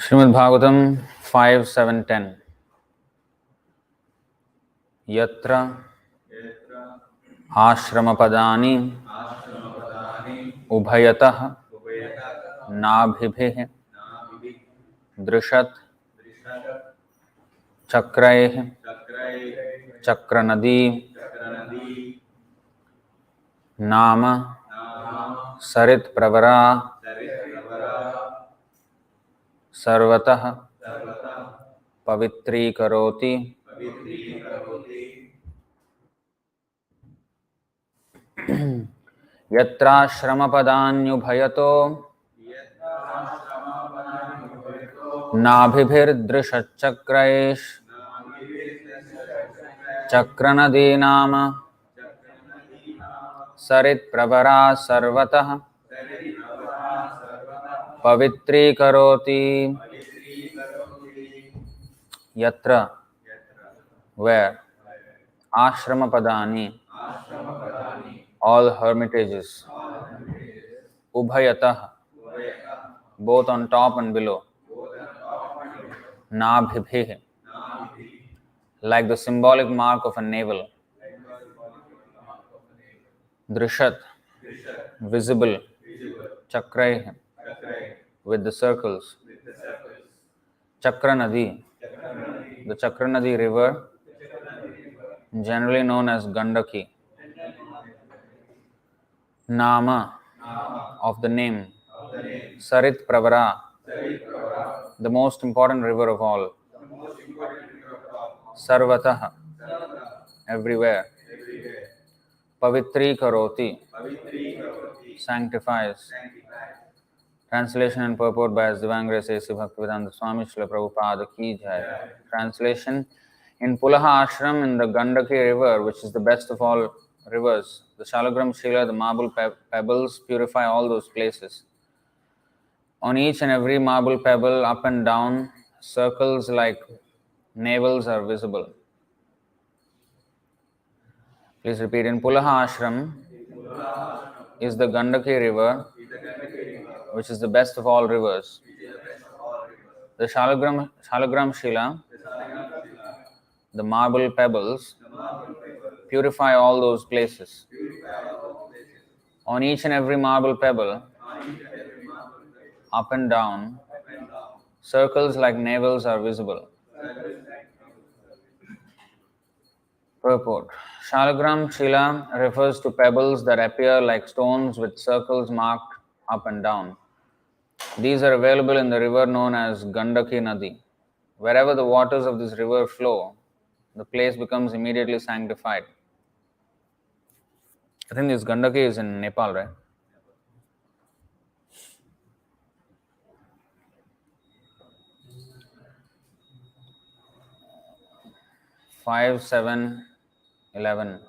Srimad Bhagavatam 5.7.10 Yatra Ashramapadani Ubhayatah Nabhibhih Drishat Chakraih Chakranadi Nama Sarit Pravara Sarvatah Pavitri Karoti Yatra Shramapadaanyubhayato Nabhibhir Drishachakraish Chakranadi Nama Sarit Pravara Sarvatah Pavitri Karoti Yatra, where Ashramapadani, all hermitages, Ubhayatah, both on top and below, Nabhibhih, like the symbolic mark of a navel, Drishat, visible, Chakraih, with the circles, Chakranadi, the Chakranadi river, generally known as Gandaki, Nama, of the name, Sarit Pravara, the most important river of all, Sarvatah, everywhere, Pavitri Karoti, sanctifies. Translation and purport by His Divine Grace A.C. Bhaktivedanta Swami Srila Prabhupada Ki Jai. Translation: in Pulaha Ashram in the Gandaki River, which is the best of all rivers, the Shalagram Shila, the marble pebbles, purify all those places. On each and every marble pebble, up and down, circles like navels are visible. Please repeat. In Pulaha Ashram is the Gandaki River, which is the best of all rivers. The Shalagram Shila, the marble pebbles, purify all those places. On each and every marble pebble, up and down, circles like navels are visible. Purport: Shalagram Shila refers to pebbles that appear like stones with circles marked up and down. These are available in the river known as Gandaki Nadi. Wherever the waters of this river flow, the place becomes immediately sanctified. I think this Gandaki is in Nepal, right? Five, 7, 11.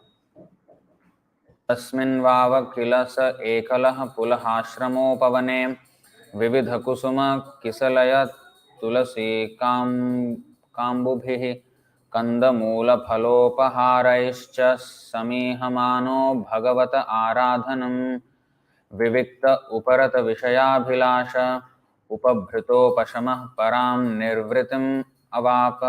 तस्मिन् वाव किल स एकलः पुलहाश्रमोपवने विविधकुसुम किसलय तुलसी काम्बुभिः कन्दमूलफलोपहारैश्च समीहमानो भगवत आराधनं विविक्त उपरत विषयाभिलाष उपभृतोपशमः परां निर्वृतिम् अवाप.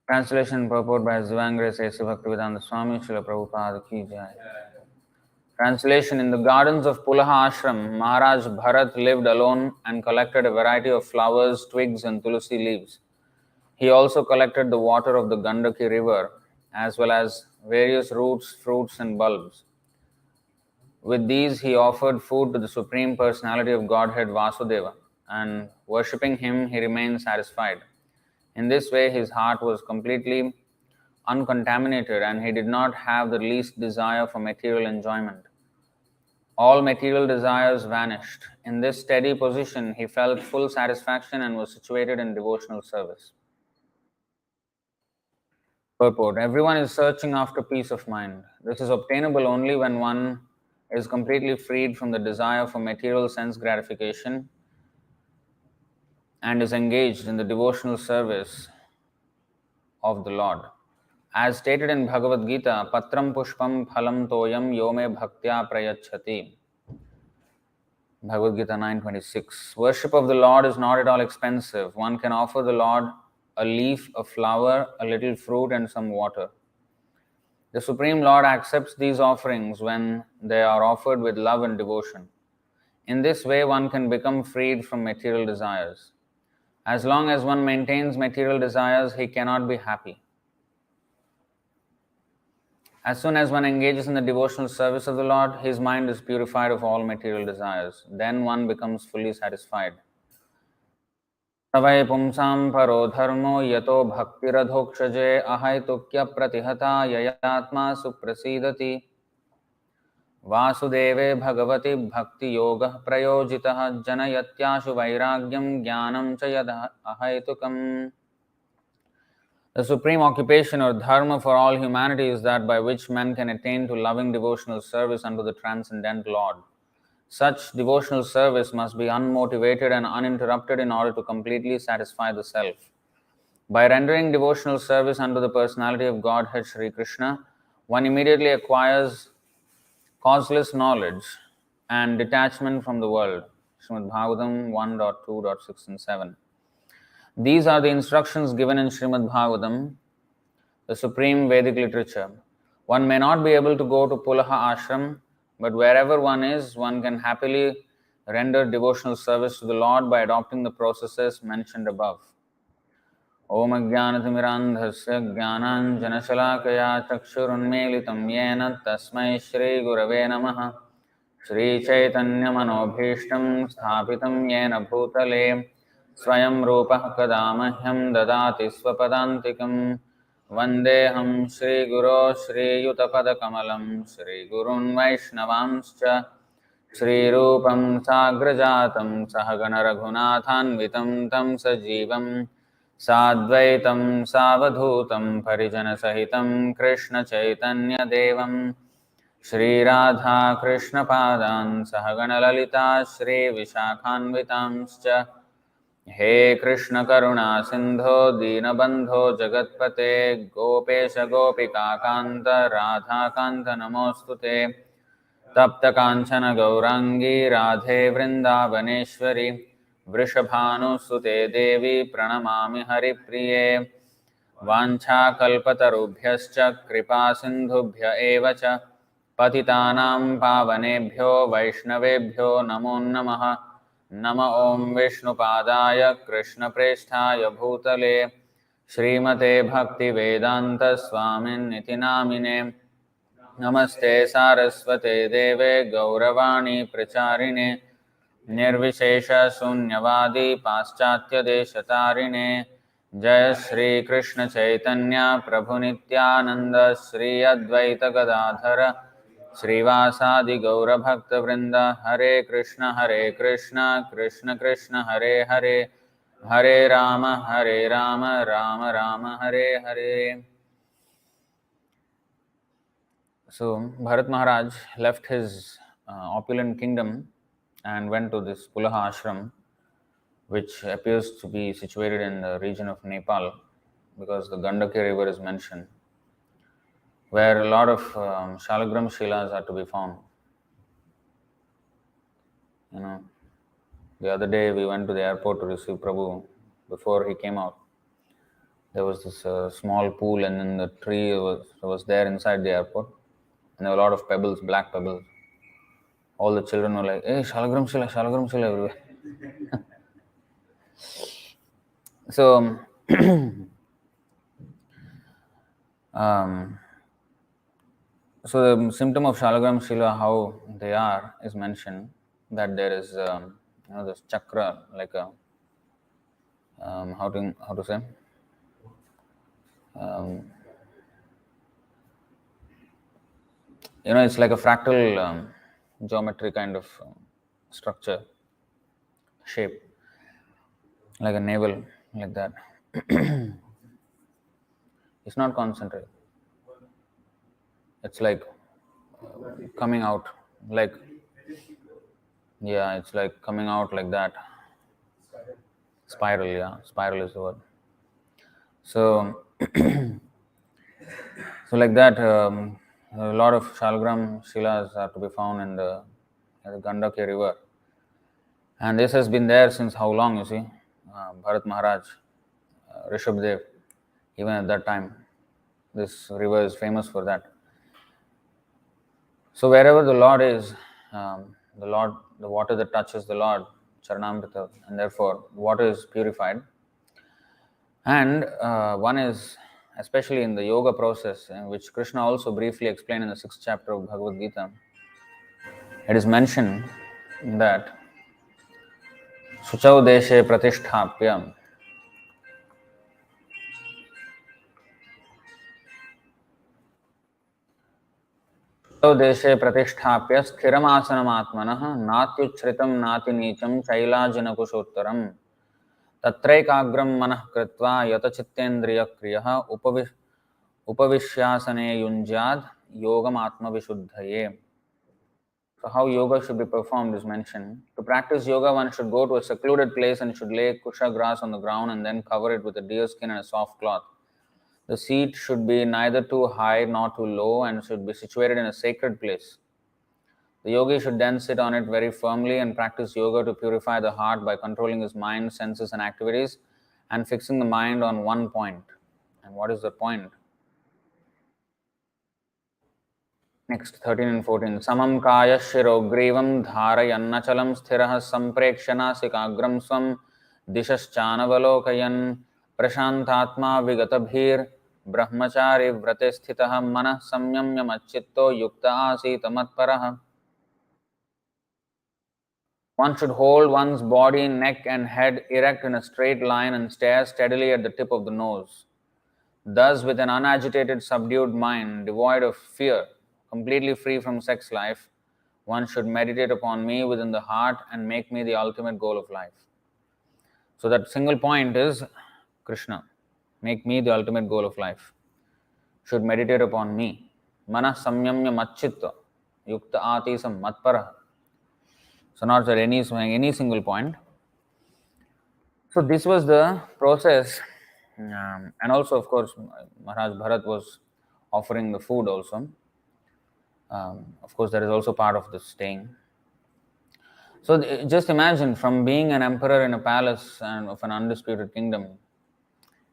Translation and purport by His Divine Grace A.C. Bhaktivedanta Swami Srila Prabhupada Ki Jai. Translation: in the gardens of Pulaha Ashram, Maharaj Bharat lived alone and collected a variety of flowers, twigs and tulsi leaves. He also collected the water of the Gandaki River, as well as various roots, fruits and bulbs. With these, he offered food to the Supreme Personality of Godhead Vasudeva, and worshipping him, he remained satisfied. In this way, his heart was completely uncontaminated and he did not have the least desire for material enjoyment. All material desires vanished. In this steady position, he felt full satisfaction and was situated in devotional service. Purport: everyone is searching after peace of mind. This is obtainable only when one is completely freed from the desire for material sense gratification and is engaged in the devotional service of the Lord. As stated in Bhagavad Gita, Patram Pushpam Phalam Toyam Yome Bhaktya Prayachati. Bhagavad Gita 9:26. Worship of the Lord is not at all expensive. One can offer the Lord a leaf, a flower, a little fruit, and some water. The Supreme Lord accepts these offerings when they are offered with love and devotion. In this way, one can become freed from material desires. As long as one maintains material desires, he cannot be happy. As soon as one engages in the devotional service of the Lord, his mind is purified of all material desires. Then one becomes fully satisfied. Savai pumsam paro dharmo yato bhaktiradhokshaje ahaitukya pratihata yayatma suprasidati Vasudeve bhagavati bhakti yoga prayojitah janayatyashu vairagyam jnanam cha yad ahaitukam. The supreme occupation or dharma for all humanity is that by which men can attain to loving devotional service unto the transcendent Lord. Such devotional service must be unmotivated and uninterrupted in order to completely satisfy the self. By rendering devotional service unto the personality of Godhead Hare Kṛṣṇa, one immediately acquires causeless knowledge and detachment from the world. Srimad Bhagavatam 1.2.6 and 7. These are the instructions given in Srimad Bhagavatam, the supreme Vedic literature. One may not be able to go to Pulaha ashram, but wherever one is, one can happily render devotional service to the Lord by adopting the processes mentioned above. Om Ajnanatimmirandhasya Jnananjanashalakaya Chakshurunmelitam Yena Tasmai Shri Gurave Namaha Shri Chaitanya Manobhishtam Sthapitam Yena Bhutale Swayam Rupah Kadamahyam Dadati Swapadantikam Vandeham Shri Guru Shri Yutapada Kamalam Shri Gurun Vaishnavamscha Shri Rupam Sagrajatam Sahagana Raghunathanvitam Tam Sajivam Sadvaitam Savadhutam Parijana Sahitam Krishna Chaitanya Devam Shri Radha Krishna Padan Sahagana Lalita Shri Vishakhanvitamscha He Krishna Karuna Sindho Deenabandho Jagatpate Gopesha Gopika Kanta Radha Kanta Namostute Tapta Kanchana Gaurangi Radhe Vrindavaneshwari Vrishabhanusute Devi Pranamami Haripriye Vancha Kalpatarubhyascha Kripa Sindhubhya Evacha Patitanam Pavanebhyo Vaishnavebhyo Namo Namaha Nama Om Vishnupadaya Krishna Presthaya Bhutale Srimate Bhakti Vedanta Swamin Iti Namine Namaste Saraswate Deve Gauravani Pracharine Nirvishesha Sunyavadi Paschatya Deshatarine Jai Shri Krishna Chaitanya Prabhu Nityananda Shri Advaita Gadadhara Srivasadi Gaura Bhakta Vrinda Hare Krishna Krishna Krishna Hare Hare Hare Rama Rama Rama Hare Hare. So Bharat Maharaj left his opulent kingdom and went to this Pulaha ashram, which appears to be situated in the region of Nepal, because the Gandaki River is mentioned, where a lot of Shalagram Shilas are to be found. You know, the other day we went to the airport to receive Prabhu. Before he came out, there was this small pool, and then the tree was there inside the airport, and there were a lot of pebbles, black pebbles. All the children were like, "Hey, Shalagram Shila everywhere." So, so the symptom of Shalagram Shila, how they are, is mentioned that there is, this chakra, like a, how to say, it's like a fractal geometry kind of structure, shape, like a navel, like that. It's not concentric. It's like coming out, like, yeah, it's like coming out like that. Spiral, yeah, spiral is the word. So, So like that, a lot of Shalagram Shilas are to be found in the Gandaki River. And this has been there since how long, you see? Bharat Maharaj, Rishabdev, even at that time, this river is famous for that. So wherever the Lord is, the water that touches the Lord, Charanamrita, and therefore water is purified. And one is, especially in the yoga process, which Krishna also briefly explained in the 6th chapter of Bhagavad Gita, it is mentioned that Suchau Deshe Pratisthapya देशे प्रतिष्ठाप्य स्थिरमासनमात्मनः नात्युच्छ्रितं नातिनीचं शैलाजिनकुशोत्तरम् तत्रैकाग्रं मनः कृत्वा यतचित्तेन्द्रियक्रियः उपविश्यासने युञ्ज्याद् योगमात्मविशुद्धये. So how yoga should be performed is mentioned. To practice yoga, one should go to a secluded place and should lay kusha grass on the ground and then cover it with a deer skin and a soft cloth. The seat should be neither too high nor too low and should be situated in a sacred place. The yogi should then sit on it very firmly and practice yoga to purify the heart by controlling his mind, senses and activities and fixing the mind on one point. And what is the point? Next, 13 and 14. Samam kaya shirogrivam dharayannachalam sthirah samprekshanasikaagram swam dishaschanavalokayan prashantatma vigatabhir brahmachari vrate sthitah manah samyamyamachitto yukta asita matparah. One should hold one's body, neck and head erect in a straight line and stare steadily at the tip of the nose. Thus, with an unagitated, subdued mind, devoid of fear, completely free from sex life, one should meditate upon me within the heart and make me the ultimate goal of life. So that single point is Krishna. Make me the ultimate goal of life. Should meditate upon me. Mana samyamya machitta yukta atisam matpara. So not at any single point. So this was the process. And also, of course, Maharaj Bharat was offering the food also. Of course, that is also part of the staying. So just imagine from being an emperor in a palace and of an undisputed kingdom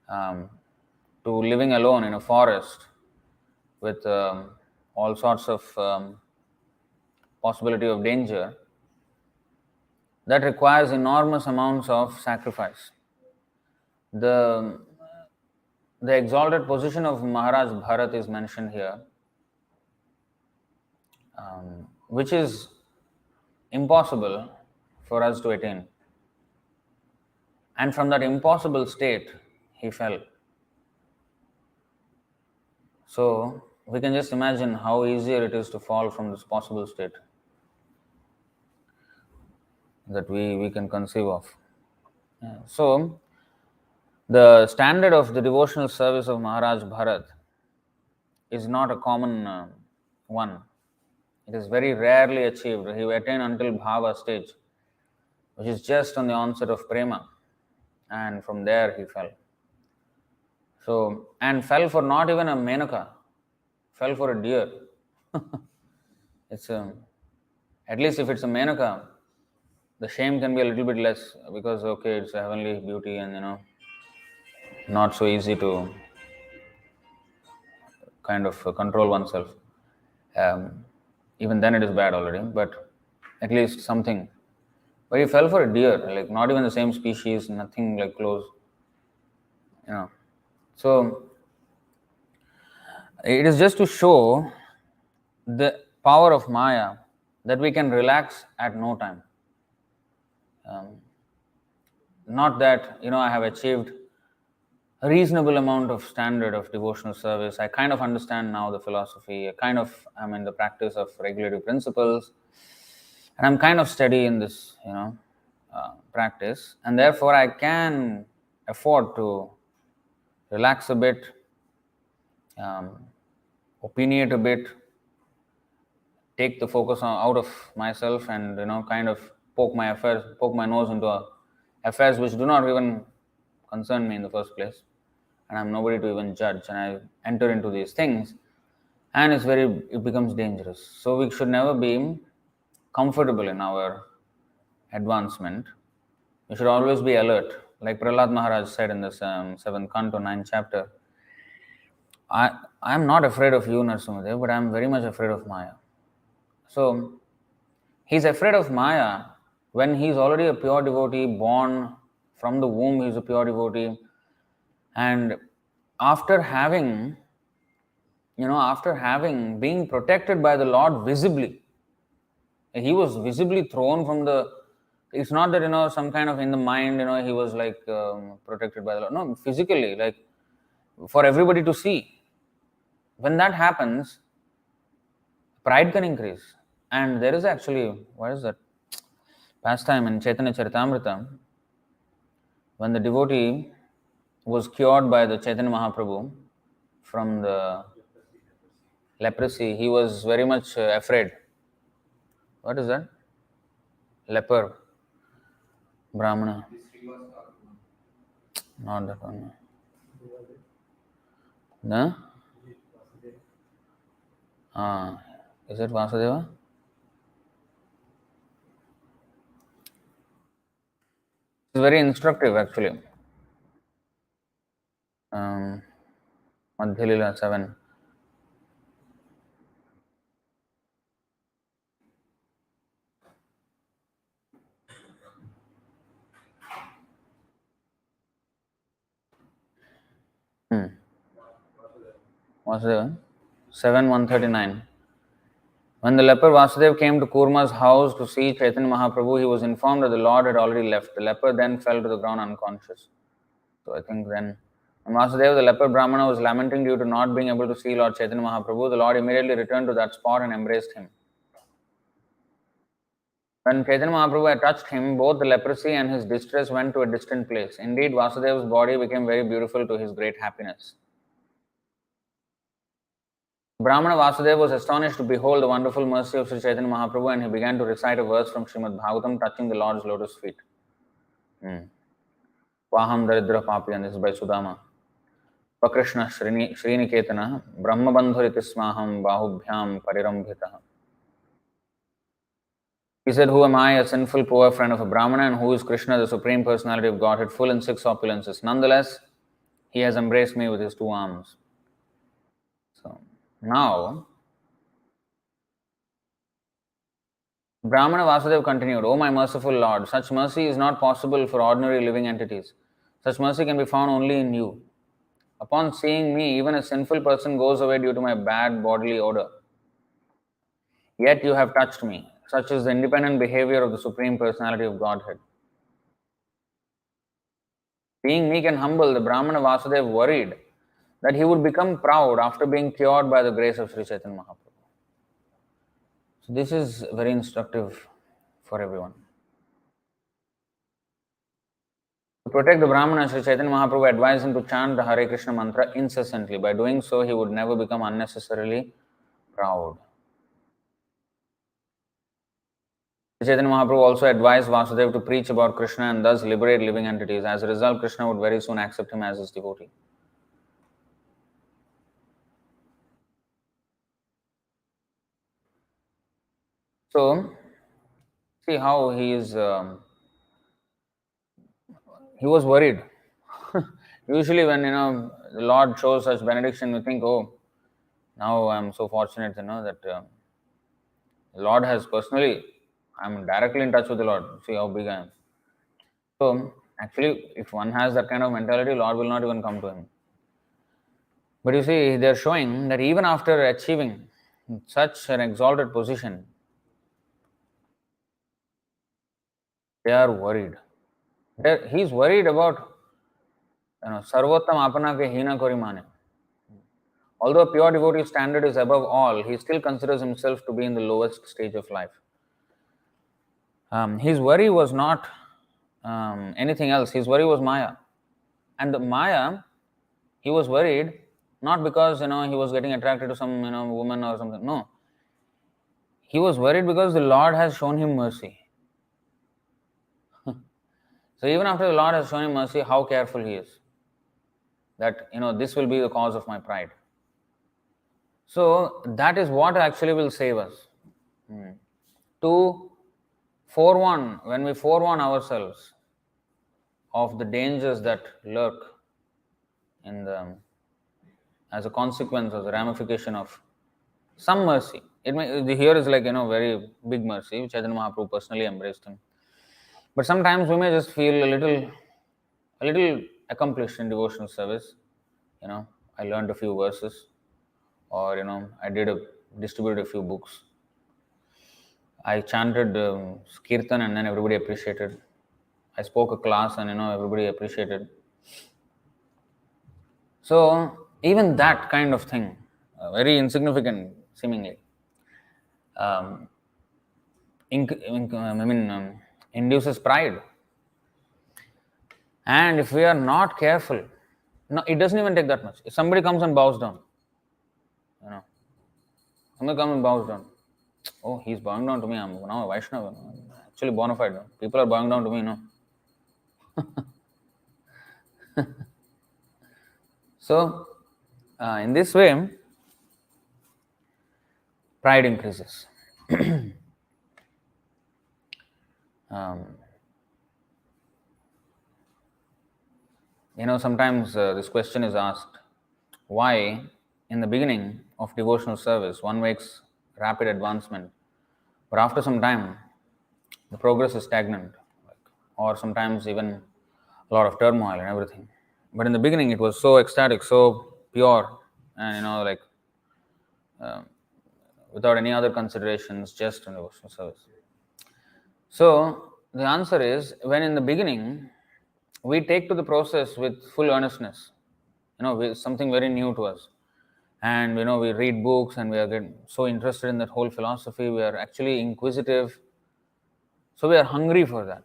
to living alone in a forest with all sorts of possibility of danger. That requires enormous amounts of sacrifice. The exalted position of Maharaj Bharat is mentioned here, which is impossible for us to attain. And from that impossible state, he fell. So we can just imagine how easier it is to fall from this possible state that we can conceive of. So the standard of the devotional service of Maharaj Bharat is not a common one. It is very rarely achieved. He attained until Bhava stage, which is just on the onset of prema, and from there he fell. So, and fell for not even a menaka, fell for a deer. It's at least if it's a menaka, the shame can be a little bit less because okay, it's a heavenly beauty and not so easy to kind of control oneself. Even then it is bad already, but at least something. But he fell for a deer, like not even the same species, nothing like close. So it is just to show the power of Maya that we can relax at no time. Not that I have achieved a reasonable amount of standard of devotional service. I kind of understand now the philosophy. I'm in the practice of regulative principles, and I'm kind of steady in this, practice, and therefore I can afford to relax a bit, opinionate a bit, take the focus out of myself, and kind of poke my nose into affairs which do not even concern me in the first place, and I'm nobody to even judge, and I enter into these things and it becomes dangerous. So we should never be comfortable in our advancement. We should always be alert. Like Prahlad Maharaj said in this 7th canto, 9th chapter, I am not afraid of you, Narasimhadev, but I am very much afraid of Maya. So he's afraid of Maya when he's already a pure devotee, born from the womb, he's a pure devotee. And after having, being protected by the Lord visibly, he was visibly thrown from the. It's not that, some kind of in the mind, he was like protected by the Lord. No, physically, like for everybody to see. When that happens, pride can increase. And there is actually, what is that? Pastime in Chaitanya Charitamrita, when the devotee was cured by the Chaitanya Mahaprabhu from the leprosy, he was very much afraid. What is that? Leper. Brahmana. Not that one. No? Is it Vasudeva? It's very instructive actually. Madhya Lila 7. Vasudeva 7:139. When the leper Vasudev came to Kurma's house to see Chaitanya Mahaprabhu, he was informed that the Lord had already left. The leper then fell to the ground unconscious. So I think then, when Vasudeva, the leper Brahmana, was lamenting due to not being able to see Lord Chaitanya Mahaprabhu, the Lord immediately returned to that spot and embraced him. When Chaitanya Mahaprabhu had touched him, both the leprosy and his distress went to a distant place. Indeed, Vasudeva's body became very beautiful to his great happiness. Brahmana Vasudeva was astonished to behold the wonderful mercy of Sri Chaitanya Mahaprabhu, and he began to recite a verse from Srimad Bhagavatam touching the Lord's lotus feet. Vaham daridra papiyan, this is by Sudama. Pakrishna Sriniketana Brahmabandhuriti smaham bahubhyam parirambhitaha. He said, who am I, a sinful poor friend of a Brahmana, and who is Krishna, the Supreme Personality of Godhead, full in 6 opulences? Nonetheless, he has embraced me with his 2 arms. So, now, Brahmana Vasudeva continued, O my merciful Lord, such mercy is not possible for ordinary living entities. Such mercy can be found only in you. Upon seeing me, even a sinful person goes away due to my bad bodily odor. Yet you have touched me. Such is the independent behavior of the Supreme Personality of Godhead. Being meek and humble, the Brahmana Vasudeva worried that he would become proud after being cured by the grace of Sri Chaitanya Mahaprabhu. So this is very instructive for everyone. To protect the Brahmana, Sri Chaitanya Mahaprabhu advised him to chant the Hare Kṛṣṇa mantra incessantly. By doing so, he would never become unnecessarily proud. Sri Chaitanya Mahaprabhu also advised Vasudeva to preach about Krishna and thus liberate living entities. As a result, Krishna would very soon accept him as his devotee. So, see how he was worried. Usually when, the Lord shows such benediction, we think, oh, now I'm so fortunate, that the Lord has personally, I'm directly in touch with the Lord. See how big I am. So, actually, if one has that kind of mentality, Lord will not even come to him. But you see, they're showing that even after achieving such an exalted position, they are worried. He's worried about sarvottam apana ke hina kori mane. Although a pure devotee standard is above all, he still considers himself to be in the lowest stage of life. His worry was not anything else. His worry was Maya. And the Maya, he was worried not because, he was getting attracted to some, woman or something. No. He was worried because the Lord has shown him mercy. So even after the Lord has shown him mercy, how careful he is. That, this will be the cause of my pride. So that is what actually will save us. To forewarn, when we forewarn ourselves of the dangers that lurk in the, as a consequence, as a ramification of some mercy. It may, here is like, very big mercy, which Chaitanya Mahaprabhu personally embraced him. But sometimes we may just feel a little accomplished in devotional service. I learned a few verses, or I distributed a few books. I chanted kirtan, and then everybody appreciated. I spoke a class, and everybody appreciated. So even that kind of thing, very insignificant seemingly, um, induces pride. And if we are not careful, no, it doesn't even take that much. If somebody comes and bows down, somebody comes and bows down. Oh, he's bowing down to me. I'm now a Vaishnava. I'm actually bona fide. No? People are bowing down to me, no. So, in this way, pride increases. Sometimes this question is asked, why in the beginning of devotional service one makes rapid advancement, but after some time the progress is stagnant, or sometimes even a lot of turmoil and everything. But in the beginning it was so ecstatic, so pure, and without any other considerations, just in devotional service. So the answer is, when in the beginning we take to the process with full earnestness, something very new to us, and we read books, and we are getting so interested in that whole philosophy, we are actually inquisitive, so we are hungry for that.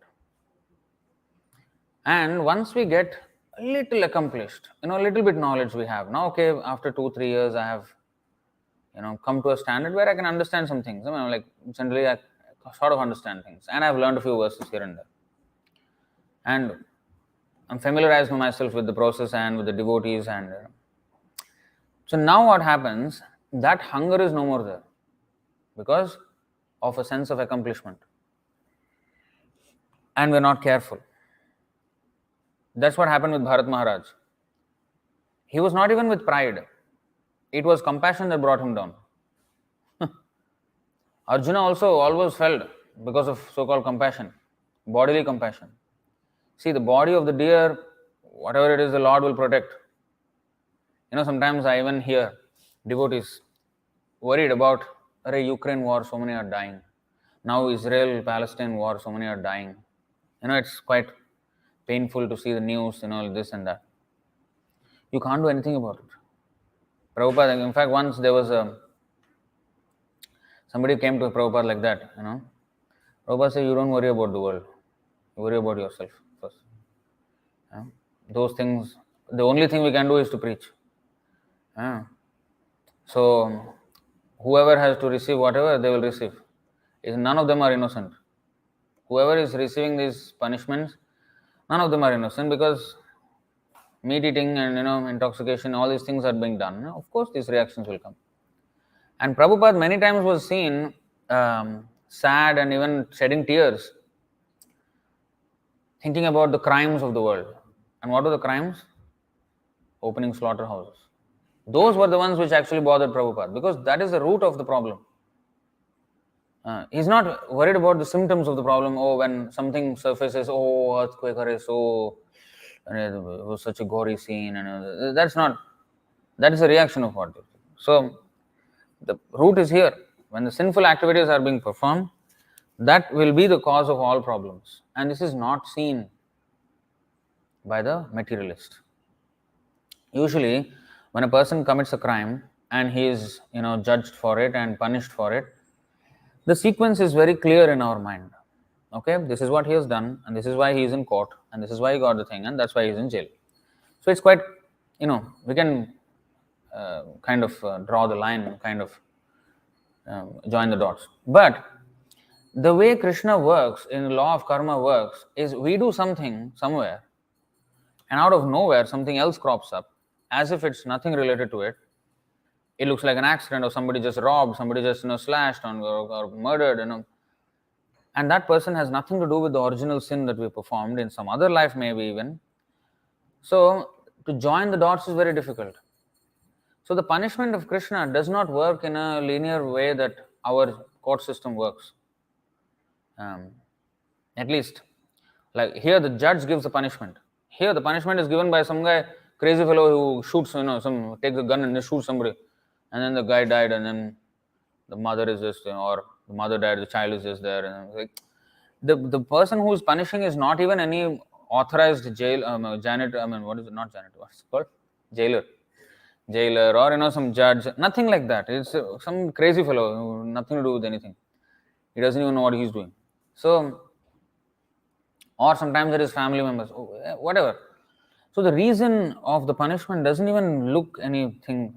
And once we get a little accomplished, a little bit knowledge we have now, okay, after 2-3 years I have come to a standard where I can understand some things. Like generally I sort of understand things, and I've learned a few verses here and there, and I'm familiarized myself with the process and with the devotees, and so now what happens, that hunger is no more there because of a sense of accomplishment, and we're not careful. That's what happened with Bharat Maharaj. He was not even with pride. It was compassion that brought him down. Arjuna also always felt because of so-called compassion, bodily compassion. See, the body of the deer, whatever it is, the Lord will protect. Sometimes I even hear devotees worried about, Ukraine war, so many are dying. Now Israel-Palestine war, so many are dying. It's quite painful to see the news, this and that. You can't do anything about it. Prabhupada, in fact, once there was somebody came to Prabhupada like that, Prabhupada said, you don't worry about the world. You worry about yourself first. Those things, the only thing we can do is to preach. So, whoever has to receive whatever, they will receive. None of them are innocent. Whoever is receiving these punishments, none of them are innocent, because meat eating and intoxication, all these things are being done. Of course, these reactions will come. And Prabhupada many times was seen sad and even shedding tears, thinking about the crimes of the world. And what were the crimes? Opening slaughterhouses. Those were the ones which actually bothered Prabhupada, because that is the root of the problem. He's not worried about the symptoms of the problem. Oh, when something surfaces, oh, earthquake, so it was such a gory scene, and that is a reaction of what. So the root is here. When the sinful activities are being performed, that will be the cause of all problems, and this is not seen by the materialist. Usually, when a person commits a crime and he is judged for it and punished for it, the sequence is very clear in our mind. Okay, this is what he has done, and this is why he is in court, and this is why he got the thing, and that's why he is in jail. So it's quite, we can kind of draw the line, kind of join the dots. But the way Krishna works, in the law of karma works, is we do something somewhere, and out of nowhere something else crops up, as if it's nothing related to it. it looks like an accident, or somebody just robbed, somebody just slashed or murdered, and that person has nothing to do with the original sin that we performed in some other life, maybe even. So to join the dots is very difficult. So the punishment of Krishna does not work in a linear way that our court system works. At least, like here, the judge gives the punishment. Here, the punishment is given by some guy, crazy fellow who shoots, takes a gun and just shoots somebody, and then the guy died, and then the mother is just, or the mother died, the child is just there, and like the person who is punishing is not even any authorized jail, janitor. What is it? Not janitor. What's it called? Jailer, or some judge. Nothing like that. It's some crazy fellow, nothing to do with anything. He doesn't even know what he's doing. So, or sometimes it is family members, whatever. So the reason of the punishment doesn't even look anything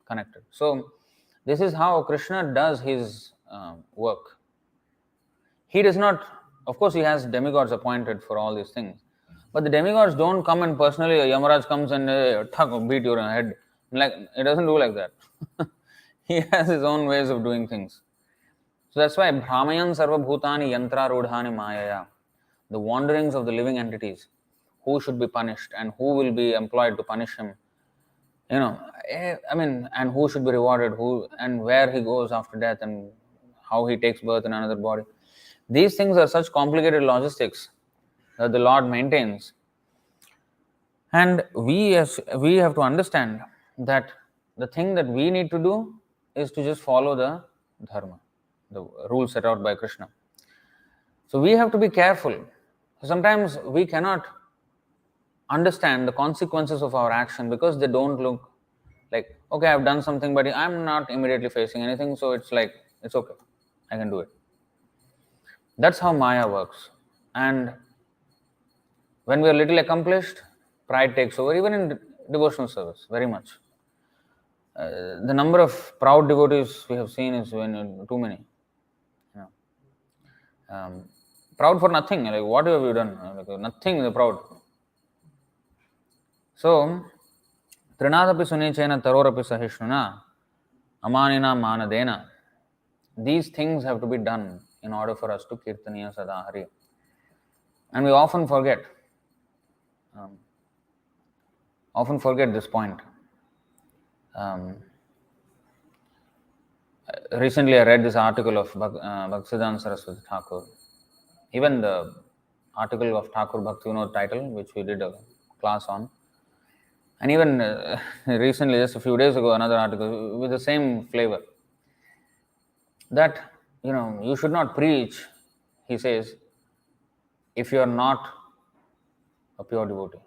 connected. So this is how Krishna does his work. He does not, of course, he has demigods appointed for all these things, but the demigods don't come and personally, Yamaraj comes and beat your head. Like, it doesn't do like that. He has his own ways of doing things. So that's why Brahmayan Sarva Bhutani Yantra Rudhani Mayaya, the wanderings of the living entities, who should be punished and who will be employed to punish him, and who should be rewarded, who and where he goes after death, and how he takes birth in another body. These things are such complicated logistics that the Lord maintains. And we have to understand that the thing that we need to do is to just follow the dharma, the rules set out by Krishna. So we have to be careful. Sometimes we cannot understand the consequences of our action because they don't look like, okay, I've done something, but I'm not immediately facing anything, so it's like, it's okay, I can do it. That's how Maya works. And when we are little accomplished, pride takes over, even in devotional service, very much. The number of proud devotees we have seen is too many. Proud for nothing. Like, what have you done? Like, nothing, they're proud. So, Trinadapi Sunichena Tarorapi Sahishnuna Amanina Manadena. These things have to be done in order for us to Kirtaniya Sada Hari. And we often forget this point. Recently, I read this article of Bhaktisiddhanta Saraswati Thakur. Even the article of Thakur Bhakti title, which we did a class on. And even recently, just a few days ago, another article with the same flavor. That, you should not preach, he says, if you are not a pure devotee.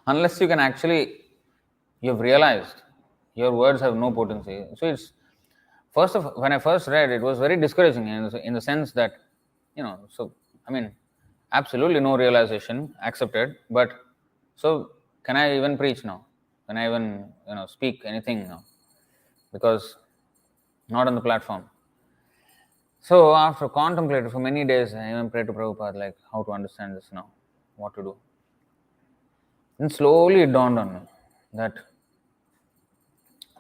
Unless you can actually, you've realized your words have no potency. So it's, when I first read, it was very discouraging in the sense that, absolutely no realization accepted, but so can I even preach now? Can I even, speak anything now? Because not on the platform. So after contemplating for many days, I even prayed to Prabhupada, like, how to understand this now, what to do. And slowly it dawned on me that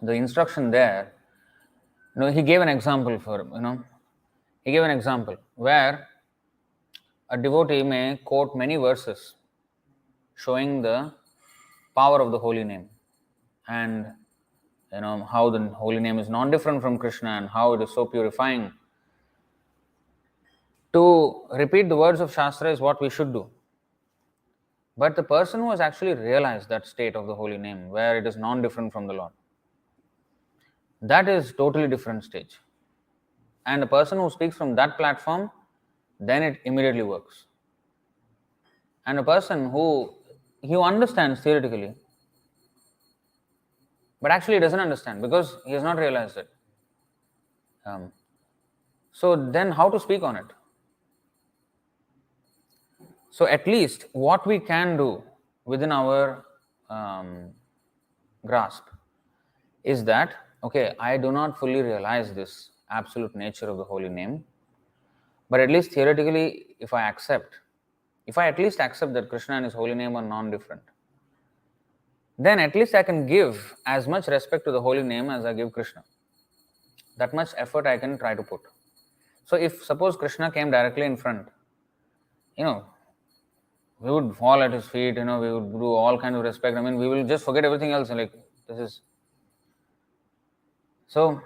the instruction there, he gave an example where a devotee may quote many verses showing the power of the holy name and how the holy name is non-different from Krishna and how it is so purifying. To repeat the words of Shastra is what we should do. But the person who has actually realized that state of the holy name, where it is non-different from the Lord, that is totally different stage. And the person who speaks from that platform, then it immediately works. And a person who understands theoretically, but actually doesn't understand because he has not realized it. So then how to speak on it? So at least what we can do within our grasp is that, okay, I do not fully realize this absolute nature of the holy name, but at least theoretically, if I at least accept that Krishna and his holy name are non-different, then at least I can give as much respect to the holy name as I give Krishna. That much effort I can try to put. So if suppose Krishna came directly in front, you know, we would fall at his feet, we would do all kinds of respect. I mean, we will just forget everything else. Like, this is. So,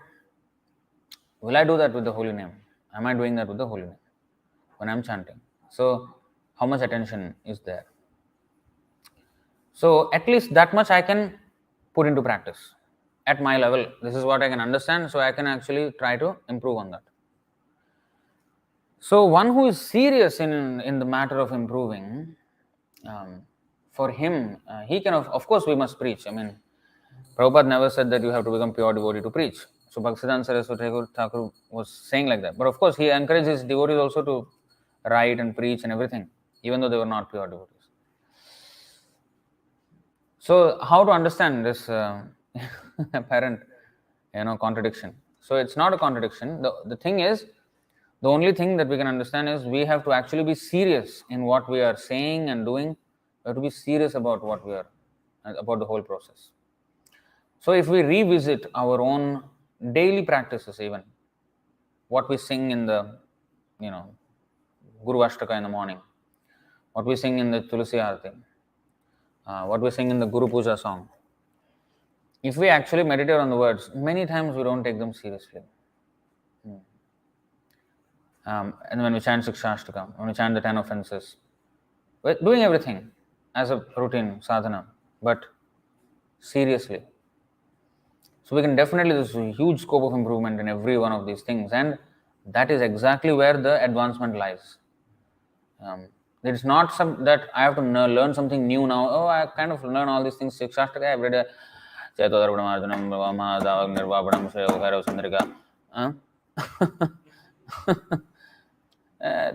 will I do that with the holy name? Am I doing that with the holy name when I'm chanting? So, how much attention is there? So, at least that much I can put into practice at my level. This is what I can understand, so I can actually try to improve on that. So, one who is serious in the matter of improving, for him, he can, of course, we must preach. I mean, Prabhupada never said that you have to become pure devotee to preach. So Bhaktisiddhanta Saraswati Thakur was saying like that. But of course, he encouraged his devotees also to write and preach and everything, even though they were not pure devotees. So how to understand this apparent, contradiction? So it's not a contradiction. The thing is, the only thing that we can understand is we have to actually be serious in what we are saying and doing. We have to be serious about what we are, about the whole process. So if we revisit our own daily practices, even what we sing in the, Guru Ashtaka in the morning, what we sing in the Tulsi Arati, what we sing in the Guru Puja song, if we actually meditate on the words, many times we don't take them seriously. And when we chant Sikshashtaka, when we chant the 10 offenses, we're doing everything as a routine sadhana, but seriously. So we can definitely, there's a huge scope of improvement in every one of these things, and that is exactly where the advancement lies. It is not that I have to learn something new now. Oh, I kind of learn all these things. Sikshashtaka every day. Chaitodharvanam, Bhavama, Davag, Nirvapanam, Shayokhairav, Sandrika.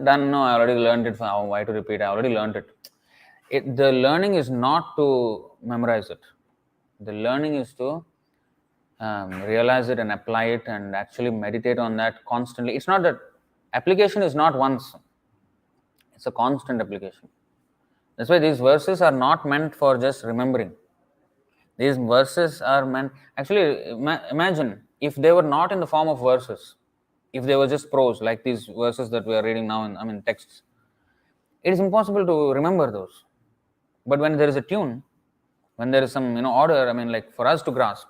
Done, no, I already learned it. Why to repeat? I already learned it. The learning is not to memorize it. The learning is to realize it and apply it and actually meditate on that constantly. It's not that application is not once, it's a constant application. That's why these verses are not meant for just remembering. These verses are meant, actually, imagine if they were not in the form of verses, if they were just prose, like these verses that we are reading now in texts, it is impossible to remember those. But when there is a tune, when there is some order, like for us to grasp,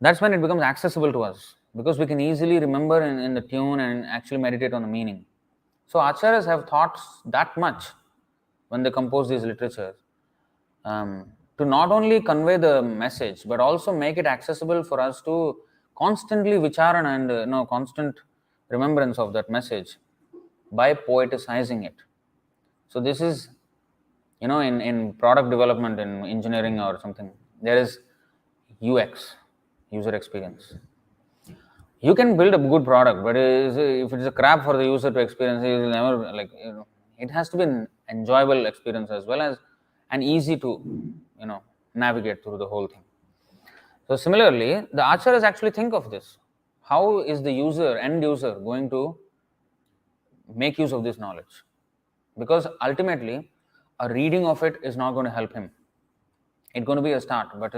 that's when it becomes accessible to us, because we can easily remember in the tune and actually meditate on the meaning. So acharyas have thought that much when they compose these literatures, to not only convey the message but also make it accessible for us to constantly vicharana and constant remembrance of that message by poeticizing it. So this is, in product development, in engineering or something, there is UX, user experience. You can build a good product, but if it is a crap for the user to experience, it will never, it has to be an enjoyable experience as well as and easy to, navigate through the whole thing. So similarly, the acharyas actually think of this. How is the end user going to make use of this knowledge? Because ultimately, a reading of it is not going to help him. It's going to be a start, but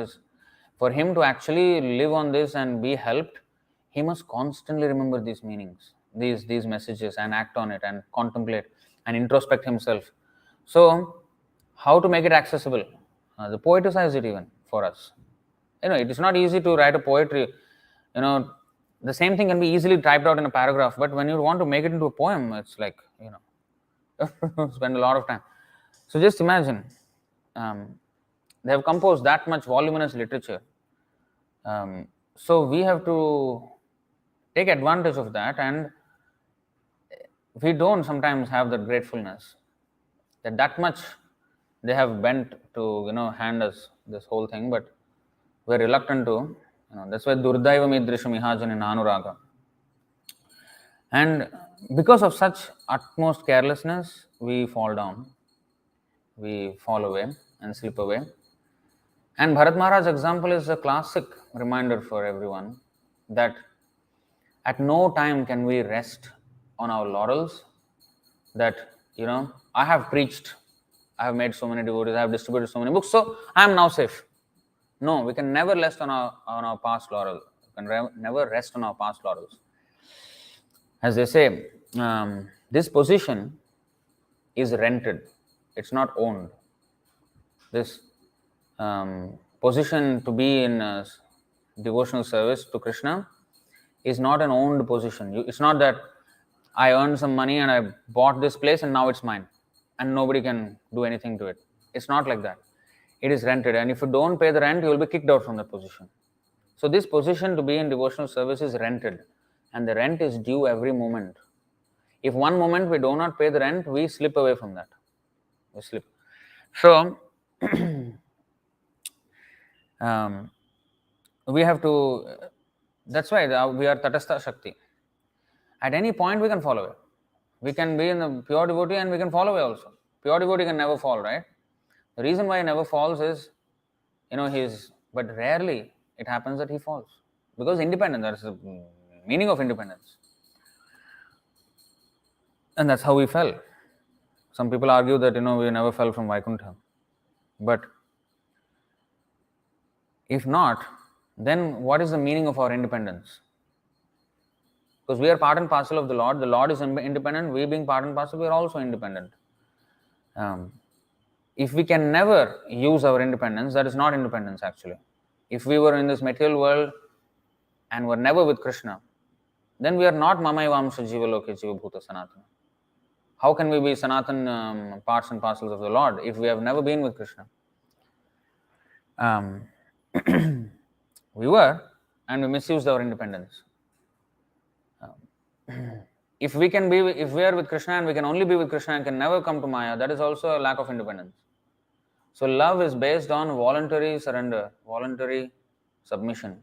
for him to actually live on this and be helped, he must constantly remember these meanings, these messages, and act on it and contemplate and introspect himself. So, how to make it accessible? The poeticize it even for us. It is not easy to write a poetry. The same thing can be easily typed out in a paragraph, but when you want to make it into a poem, it's like, spend a lot of time. So just imagine, they have composed that much voluminous literature. So we have to take advantage of that, and we don't sometimes have that gratefulness that much they have bent to hand us this whole thing, but we're reluctant to. That's why Durdaiva Midrisham Ihajan in Anuraga. And because of such utmost carelessness, we fall down, we fall away and slip away. And Bharat Maharaj's example is a classic reminder for everyone that at no time can we rest on our laurels, that, I have preached, I have made so many devotees, I have distributed so many books, so I am now safe. No, we can never rest on our past laurels. We can never rest on our past laurels. As they say, this position is rented. It's not owned. This position to be in devotional service to Krishna is not an owned position. It's not that I earned some money and I bought this place and now it's mine and nobody can do anything to it. It's not like that. It is rented, and if you don't pay the rent, you will be kicked out from that position. So this position to be in devotional service is rented, and the rent is due every moment. If one moment we do not pay the rent, we slip away from that. We slip. So we have to, that's why we are Tatastha Shakti. At any point we can fall away. We can be in the pure devotee and we can fall away also. Pure devotee can never fall, right? The reason why he never falls is, but rarely it happens that he falls. Because independence, that's the meaning of independence. And that's how we fell. Some people argue that, we never fell from Vaikuntha. But if not, then what is the meaning of our independence? Because we are part and parcel of the Lord is independent, we being part and parcel, we are also independent. If we can never use our independence, that is not independence actually. If we were in this material world and were never with Krishna, then we are not Mamayvamsa Jiva Loke Jiva Bhuta Sanatana. How can we be Sanatan parts and parcels of the Lord if we have never been with Krishna? We were, and we misused our independence. If we are with Krishna and we can only be with Krishna and can never come to Maya, that is also a lack of independence. So love is based on voluntary surrender, voluntary submission.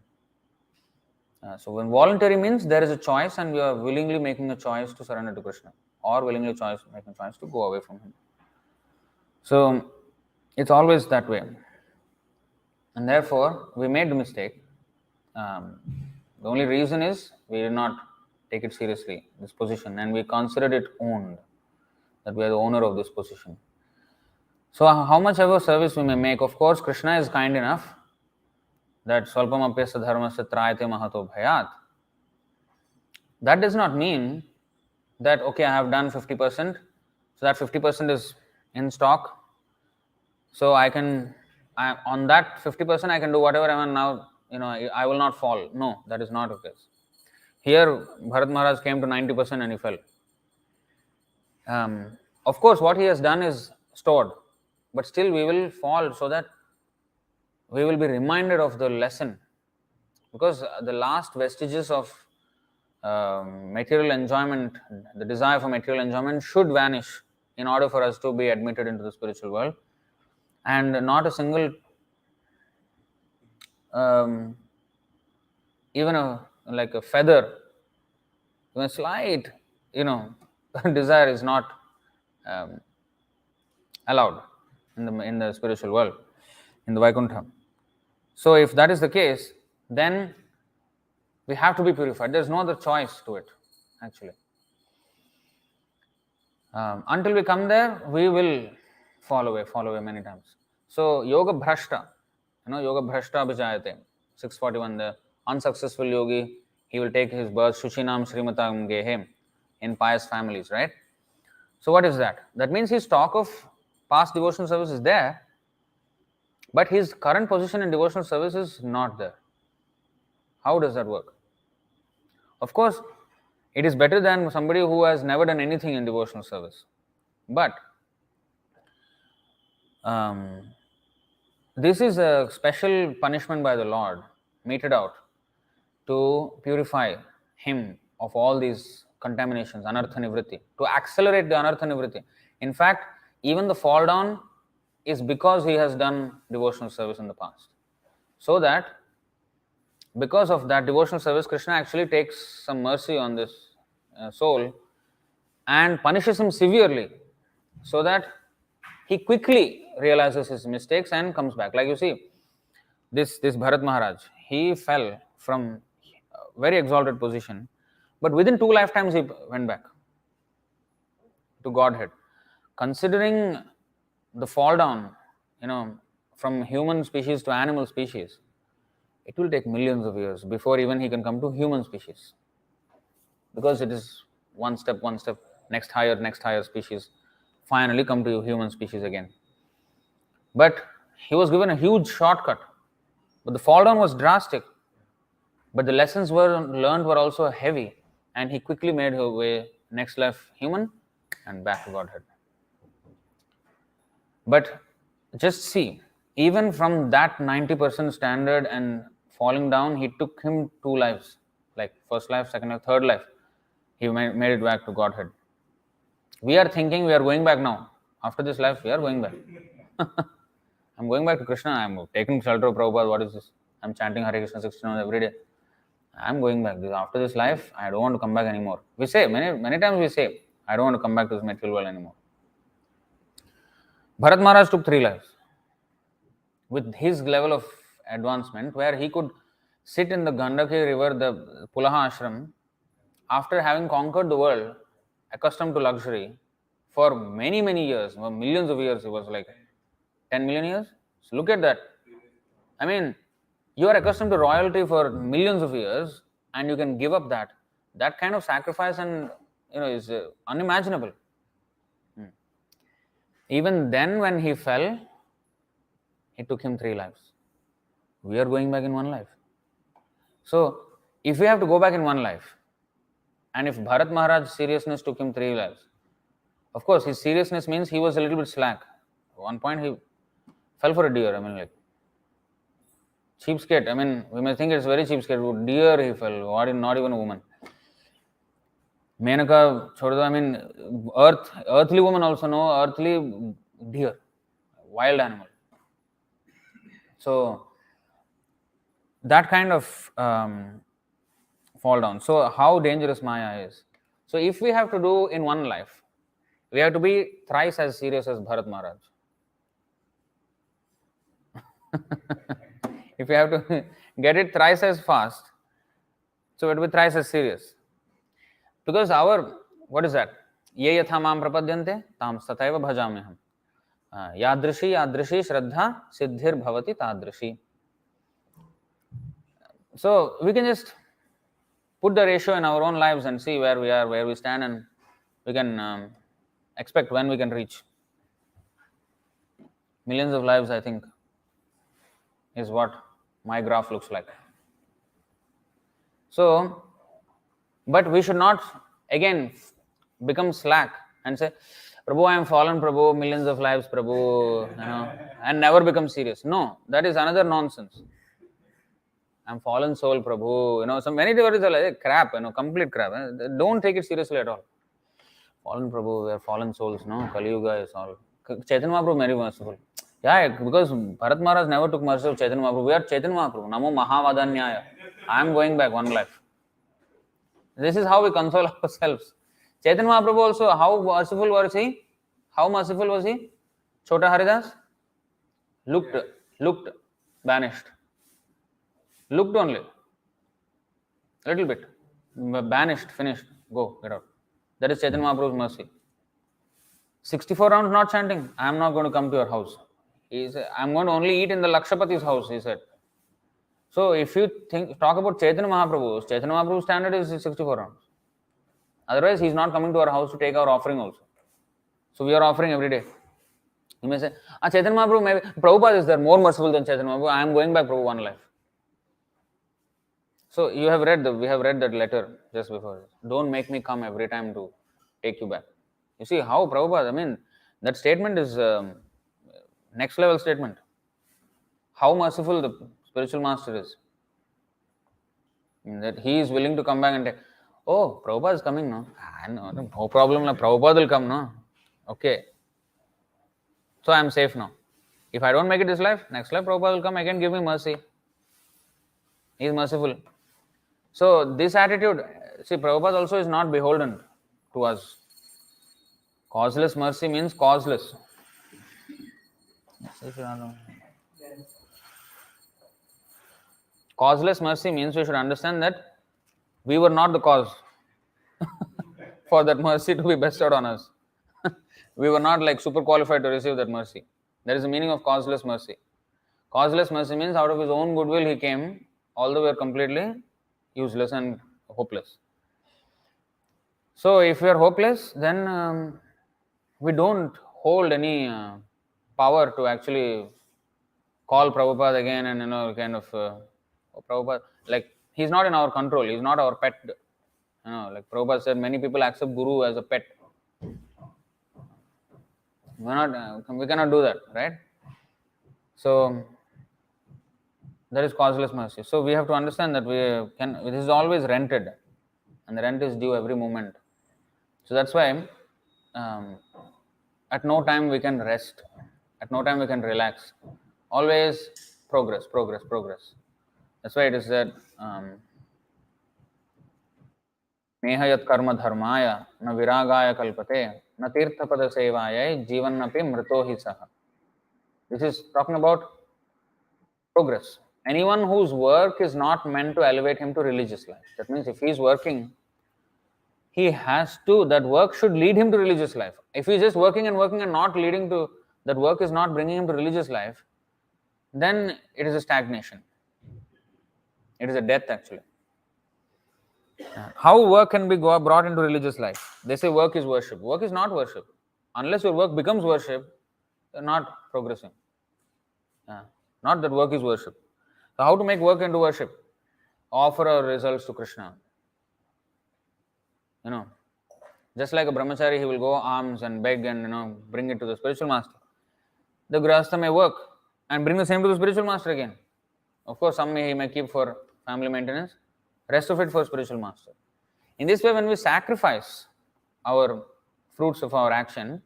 So when voluntary means there is a choice and we are willingly making a choice to surrender to Krishna or willingly making a choice to go away from him. So it's always that way. And therefore, we made the mistake. The only reason is we did not take it seriously, this position, and we considered it owned, that we are the owner of this position. So how much ever service we may make, of course, Krishna is kind enough that Swalpam apyasya dharmasya trayate mahato bhayat. That does not mean that, okay, I have done 50%, so that 50% is in stock, so on that 50% I can do whatever I want now, I will not fall. No, that is not the case. Here, Bharat Maharaj came to 90% and he fell. Of course, what he has done is stored, but still we will fall so that we will be reminded of the lesson. Because the last vestiges of material enjoyment, the desire for material enjoyment should vanish in order for us to be admitted into the spiritual world. And not a single, even a feather, even a slight, desire is not allowed in the spiritual world, in the Vaikuntha. So if that is the case, then we have to be purified. There is no other choice to it, actually. Until we come there, we will fall away many times. So yoga bhrashta, yoga bhrashta abhijayate, 641, the unsuccessful yogi, he will take his birth, Shushinam Srimatam Gehe, in pious families, right? So what is that? That means his stock of past devotional service is there, but his current position in devotional service is not there. How does that work? Of course, it is better than somebody who has never done anything in devotional service. But this is a special punishment by the Lord, meted out to purify him of all these contaminations, anartha nivritti, to accelerate the anartha nivritti. In fact, even the fall down is because he has done devotional service in the past. So that because of that devotional service, Krishna actually takes some mercy on this soul and punishes him severely so that he quickly realizes his mistakes and comes back. Like you see, this Bharat Maharaj, he fell from a very exalted position, but within 2 lifetimes he went back to Godhead. Considering the fall down, from human species to animal species, it will take millions of years before even he can come to human species. Because it is one step, next higher species, finally come to human species again. But he was given a huge shortcut. But the fall down was drastic. But the lessons learned were also heavy. And he quickly made his way next life human and back to Godhead. But just see, even from that 90% standard and falling down, he took him 2 lives. Like first life, second life, third life. He made it back to Godhead. We are thinking we are going back now. After this life, we are going back. I'm going back to Krishna. I'm taking shelter of Prabhupada. What is this? I'm chanting Hare Kṛṣṇa 16 hours every day. I'm going back. After this life, I don't want to come back anymore. We say, many times we say, I don't want to come back to this material world anymore. Bharat Maharaj took 3 lives. With his level of advancement, where he could sit in the Gandaki River, the Pulaha ashram, after having conquered the world, accustomed to luxury, for many, many years, millions of years, he was like 10 million years. So look at that. I mean, you are accustomed to royalty for millions of years, and you can give up that. That kind of sacrifice and is unimaginable. Even then, when he fell, it took him 3 lives. We are going back in 1 life. So, if we have to go back in 1 life, and if Bharat Maharaj's seriousness took him 3 lives, of course, his seriousness means he was a little bit slack. At one point, he fell for a deer. I mean, like, cheapskate. I mean, we may think it's very cheapskate. Deer he fell, not even a woman. Menaka, I mean, earthly woman also, no, earthly deer, wild animal. So, that kind of fall down. So, how dangerous Maya is. So, if we have to do in 1 life, we have to be thrice as serious as Bharat Maharaj. If we have to get it thrice as fast, so it will be thrice as serious. Because what is that? Ye yatha mam prapadyante, tam sataiva bhajameham. Yadrishi shraddha siddhir bhavati tadrishi. So we can just put the ratio in our own lives and see where we are, where we stand, and we can expect when we can reach. Millions of lives, I think, is what my graph looks like. So, but we should not again become slack and say, Prabhu, I am fallen, Prabhu, millions of lives, Prabhu, and never become serious. No, that is another nonsense. I am fallen soul, Prabhu. So many devotees are like crap, complete crap. Don't take it seriously at all. Fallen Prabhu, we are fallen souls, no? Kali Yuga is all. Chaitanya Mahaprabhu very merciful. Yeah, because Bharat Maharaj never took mercy of Chaitanya Mahaprabhu. We are Chaitanya Mahaprabhu. Namo Mahavadanyaya. I am going back 1 life. This is how we console ourselves. Chaitanya Mahaprabhu also, how merciful was he? How merciful was he? Chota Haridas? Looked, banished. Looked only. Little bit. Banished, finished. Go, get out. That is Chaitanya Mahaprabhu's mercy. 64 rounds not chanting. I am not going to come to your house. He said, I am going to only eat in the Lakshapati's house, he said. So if you talk about Chaitanya Mahaprabhu's standard is 64 rounds. Otherwise, he is not coming to our house to take our offering also. So we are offering every day. You may say, Chaitanya Mahaprabhu, maybe Prabhupada is there, more merciful than Chaitanya Mahaprabhu. I am going back, Prabhu, 1 life. So we have read that letter just before. Don't make me come every time to take you back. You see how Prabhupada, that statement is next level statement. How merciful the spiritual master is. That he is willing to come back and take, oh, Prabhupada is coming, no? No problem, Prabhupada will come, no? Okay. So I am safe now. If I don't make it this life, next life Prabhupada will come again, give me mercy. He is merciful. So this attitude, see, Prabhupada also is not beholden to us. Causeless mercy means causeless. Causeless mercy means we should understand that we were not the cause for that mercy to be bestowed on us. We were not like super qualified to receive that mercy. That is the meaning of causeless mercy. Causeless mercy means out of his own goodwill he came, although we are completely useless and hopeless. So if we are hopeless, then we don't hold any power to actually call Prabhupada again and kind of Prabhupada, like he's not in our control, he's not our pet. Like Prabhupada said, many people accept Guru as a pet. We cannot do that, right? So that is causeless mercy. So we have to understand that it is always rented, and the rent is due every moment. So that's why at no time we can rest, at no time we can relax. Always progress, progress, progress. That's why it is said, Nehayat karma dharmaya na viragaya kalpate na tirthapada sevayai jivannapi mrito hi saha. This is talking about progress. Anyone whose work is not meant to elevate him to religious life. That means if he is working, he has to, that work should lead him to religious life. If he is just working and not leading to, that work is not bringing him to religious life, then it is a stagnation. It is a death actually. How work can be brought into religious life? They say work is worship. Work is not worship. Unless your work becomes worship, you are not progressing. Not that work is worship. So how to make work into worship? Offer our results to Krishna. Just like a brahmachari, he will go alms and beg and bring it to the spiritual master. The grahastha may work and bring the same to the spiritual master again. Of course, some he may keep for family maintenance, rest of it for spiritual master. In this way, when we sacrifice our fruits of our action,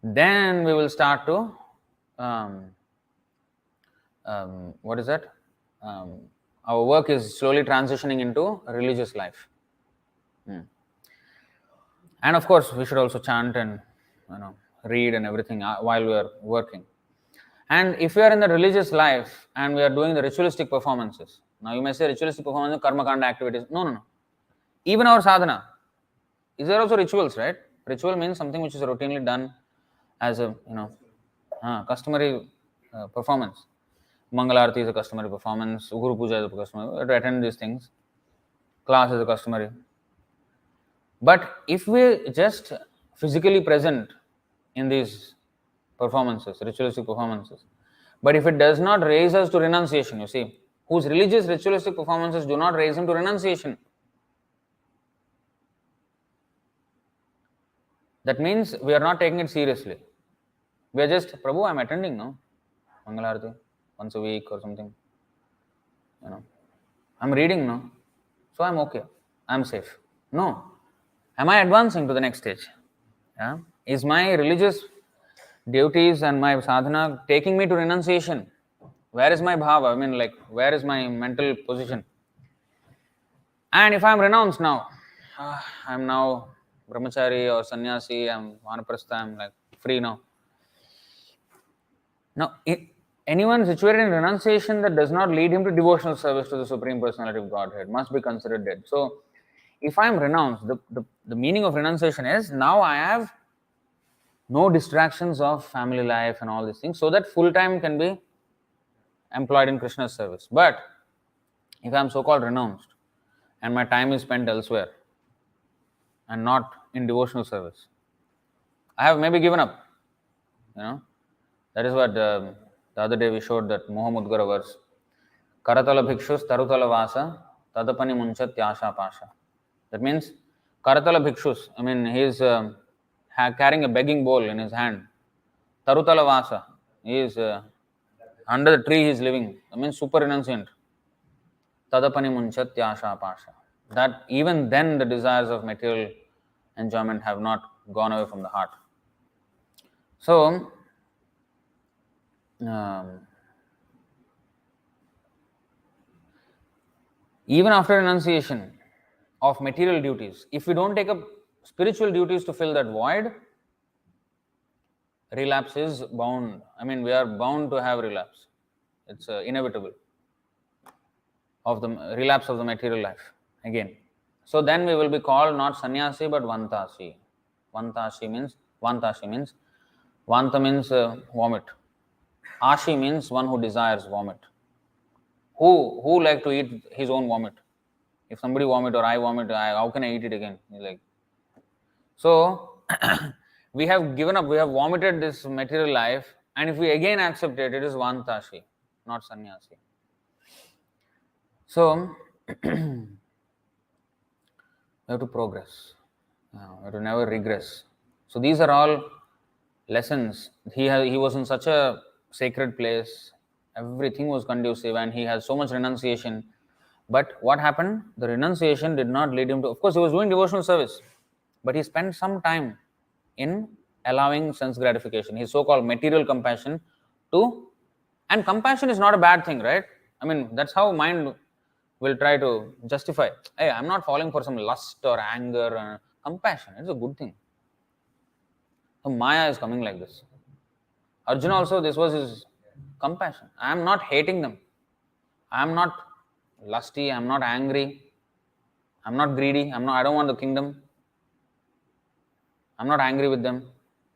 then we will start to what is that? Our work is slowly transitioning into a religious life. And of course, we should also chant and read and everything while we are working. And if we are in the religious life and we are doing the ritualistic performances, now you may say ritualistic performances, karma kanda activities. No. Even our sadhana, is there also rituals, right? Ritual means something which is routinely done as a customary performance. Mangalarti is a customary performance, Guru Puja is a customary, to attend these things, class is a customary. But if we just physically present in these performances, ritualistic performances, but if it does not raise us to renunciation, you see, whose religious ritualistic performances do not raise him to renunciation, that means we are not taking it seriously. We are just, Prabhu, I am attending, no? Mangalarti, once a week or something. I am reading, no? So I am okay. I am safe. No. Am I advancing to the next stage? Is my religious duties and my sadhana taking me to renunciation? Where is my bhava? I mean, like, where is my mental position? And if I am renounced now, I am now brahmachari or sannyasi, I am vanaprastha, I am like free now. Now, anyone situated in renunciation that does not lead him to devotional service to the Supreme Personality of Godhead must be considered dead. So, if I am renounced, the meaning of renunciation is now I have no distractions of family life and all these things, so that full time can be employed in Krishna's service. But if I am so-called renounced and my time is spent elsewhere and not in devotional service, I have maybe given up. That is what the other day we showed that Mohamudgara verse. Karatala bhikshus tarutala vasa tadapani munchat yasha pasha. That means Karatala bhikshus, I mean he is carrying a begging bowl in his hand. Tarutala vasa, he is under the tree he is living. I mean super renunciant. Tadapani munchat yasha pasha. That even then the desires of material enjoyment have not gone away from the heart. So, even after renunciation of material duties, if we don't take up spiritual duties to fill that void, relapse is bound. I mean, we are bound to have relapse. It's inevitable of the relapse of the material life again. So then we will be called not sannyasi but vantasi. Vanta means vomit. Ashi means one who desires vomit. Who like to eat his own vomit? If somebody vomit or I vomit, how can I eat it again? Like, so we have given up, we have vomited this material life, and if we again accept it, it is vantashi, not sannyasi. So we have to progress. We have to never regress. So these are all lessons. He was in such a sacred place. Everything was conducive, and he has so much renunciation. But what happened? The renunciation did not lead him to. Of course, he was doing devotional service, but he spent some time in allowing sense gratification. His so-called material compassion to, and compassion is not a bad thing, right? I mean, that's how mind will try to justify. Hey, I'm not falling for some lust or anger. Compassion, it's a good thing. So Maya is coming like this. Arjuna also, this was his compassion. I am not hating them. I am not lusty. I am not angry. I am not greedy. I don't want the kingdom. I'm not angry with them.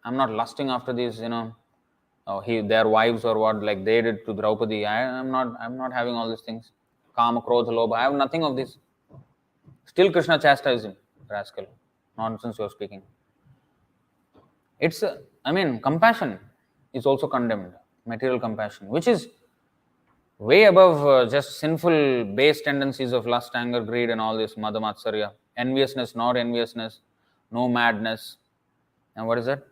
I'm not lusting after these, their wives or what, like they did to Draupadi. I'm not having all these things. Kama, Krodha, Lobha. I have nothing of this. Still Krishna chastised him, rascal. Nonsense you're speaking. Compassion is also condemned. Material compassion, which is way above just sinful base tendencies of lust, anger, greed and all this, Mada, Matsarya. Enviousness, not enviousness, no madness. And what is that?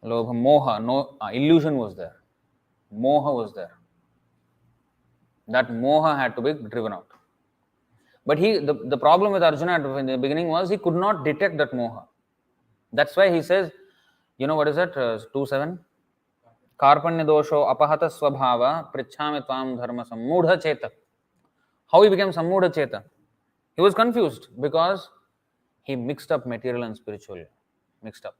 Lobha, moha, no illusion was there. Moha was there. That moha had to be driven out. But the problem with Arjuna in the beginning was he could not detect that moha. That's why he says, what is that? 2:7? Karpanya dosho apahata swabhava prichhami tvam dharma sammudha cheta. How he became sammudha cheta? He was confused because he mixed up material and spiritual. Mixed up.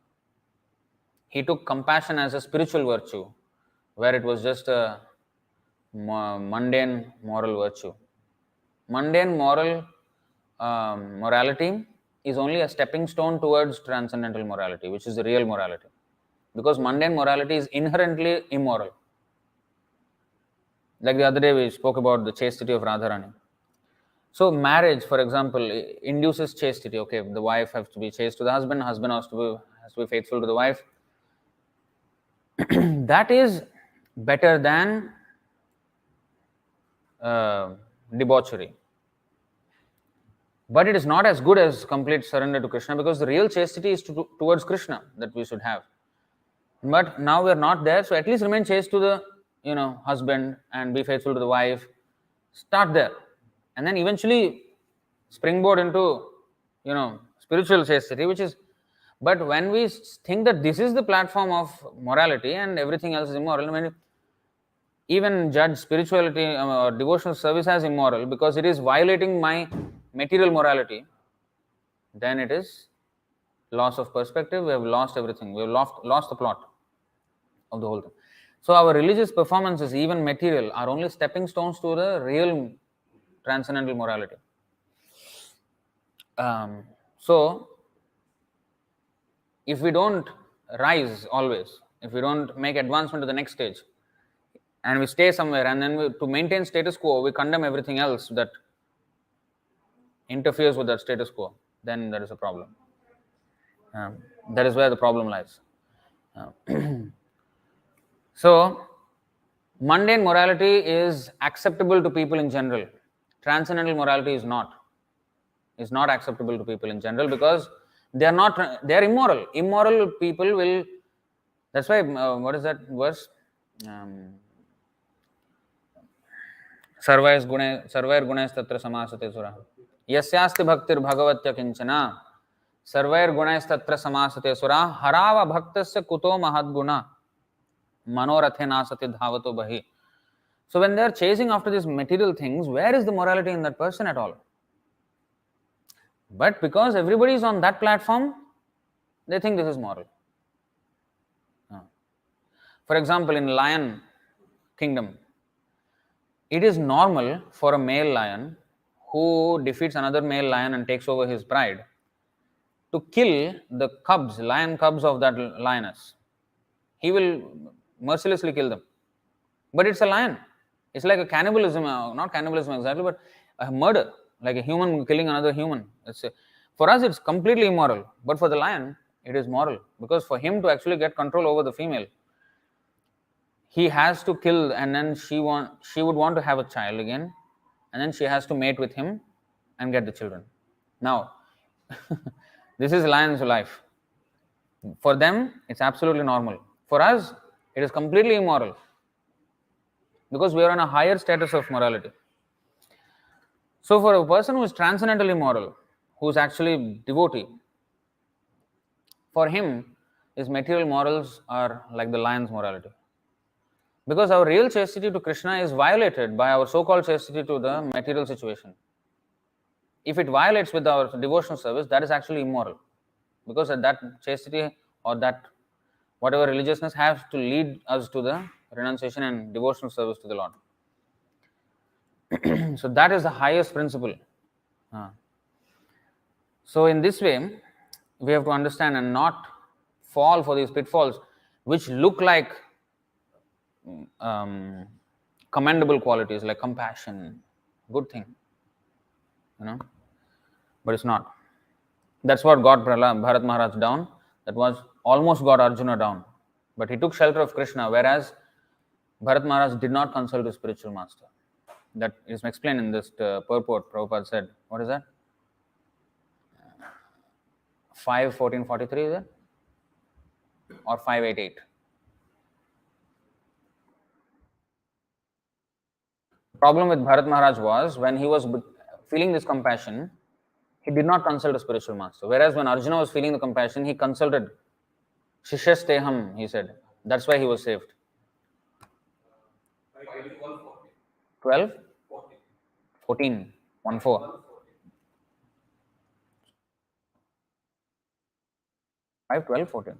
He took compassion as a spiritual virtue, where it was just a mundane moral virtue. Mundane morality is only a stepping stone towards transcendental morality, which is the real morality. Because mundane morality is inherently immoral. Like the other day we spoke about the chastity of Radharani. So marriage, for example, induces chastity. Okay, the wife has to be chaste to the husband has to be faithful to the wife. That is better than debauchery. But it is not as good as complete surrender to Krishna, because the real chastity is towards Krishna that we should have. But now we are not there, so at least remain chaste to the husband and be faithful to the wife. Start there, and then eventually springboard into spiritual chastity, which is. But when we think that this is the platform of morality and everything else is immoral, when you even judge spirituality or devotional service as immoral because it is violating my material morality, then it is loss of perspective. We have lost everything. We have lost the plot of the whole thing. So our religious performances, even material, are only stepping stones to the real transcendental morality. So if we don't rise always, if we don't make advancement to the next stage, and we stay somewhere, and then to maintain status quo, we condemn everything else that interferes with that status quo, then there is a problem. That is where the problem lies. So, mundane morality is acceptable to people in general. Transcendental morality is not. Is not acceptable to people in general because they are immoral. Immoral people will. That's why. What is that verse? Sarvair gunays tatra samasate sura. Yasyasti bhaktir bhagavatya kinchana. Sarvair gunays tatra samasate sura. Harava bhaktasya kuto mahadguna. Manorathe nasate dhavato bahi. So when they are chasing after these material things, where is the morality in that person at all? But because everybody is on that platform, they think this is moral. For example, in lion kingdom, it is normal for a male lion who defeats another male lion and takes over his pride to kill the lion cubs of that lioness. He will mercilessly kill them But it's a lion. It's like a cannibalism, not cannibalism exactly, but a murder, like a human killing another human. For us, it's completely immoral. But for the lion, it is moral. Because for him to actually get control over the female, he has to kill, and then she would want to have a child again, and then she has to mate with him and get the children. Now, this is lion's life. For them, it's absolutely normal. For us, it is completely immoral. Because we are on a higher status of morality. So for a person who is transcendentally moral, who is actually devotee, for him, his material morals are like the lion's morality. Because our real chastity to Krishna is violated by our so-called chastity to the material situation. If it violates with our devotional service, that is actually immoral. Because that chastity or that whatever religiousness has to lead us to the renunciation and devotional service to the Lord. So that is the highest principle. So in this way, we have to understand and not fall for these pitfalls which look like commendable qualities like compassion, good thing, but it's not. That's what got Bharat Maharaj down. That was almost got Arjuna down. But he took shelter of Krishna, whereas Bharat Maharaj did not consult his spiritual master. That is explained in this purport. Prabhupada said, what is that? 5:14:43 is it? Or 5:88? The problem with Bharat Maharaj was when he was feeling this compassion, he did not consult a spiritual master. Whereas when Arjuna was feeling the compassion, he consulted Shishasteham, he said. That's why he was saved. 12? 14. 1-4. 5:12:14.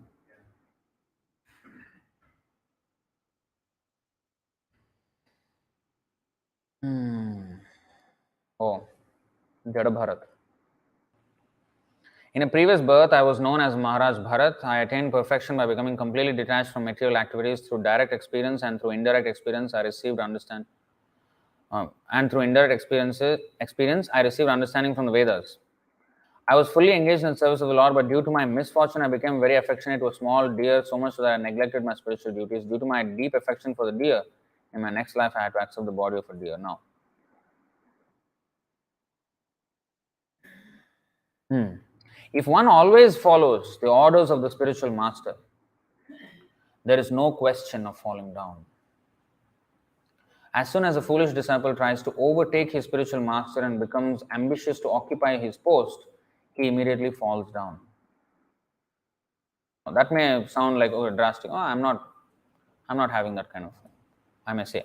Oh, Jada Bharat. In a previous birth, I was known as Maharaj Bharat. I attained perfection by becoming completely detached from material activities through direct experience, and through indirect experience, I received understanding. I received understanding from the Vedas. I was fully engaged in the service of the Lord, but due to my misfortune, I became very affectionate to a small deer, so much that I neglected my spiritual duties. Due to my deep affection for the deer, in my next life, I had to accept the body of a deer. Now, if one always follows the orders of the spiritual master, there is no question of falling down. As soon as a foolish disciple tries to overtake his spiritual master and becomes ambitious to occupy his post, he immediately falls down. That may sound like drastic. I'm not having that kind of thing, I may say.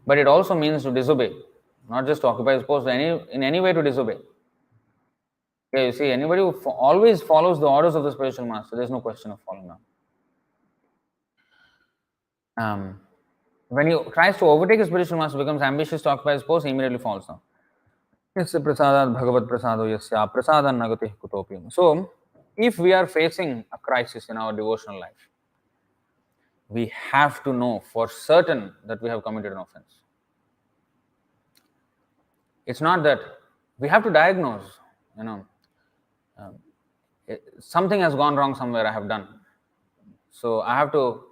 But it also means to disobey, not just to occupy his post, in any way to disobey. Okay, you see, anybody who always follows the orders of the spiritual master, there's no question of falling down. When he tries to overtake his spiritual master, becomes ambitious to occupy his post, he immediately falls down. So, if we are facing a crisis in our devotional life, we have to know for certain that we have committed an offense. It's not that we have to diagnose, something has gone wrong somewhere I have done. So I have to,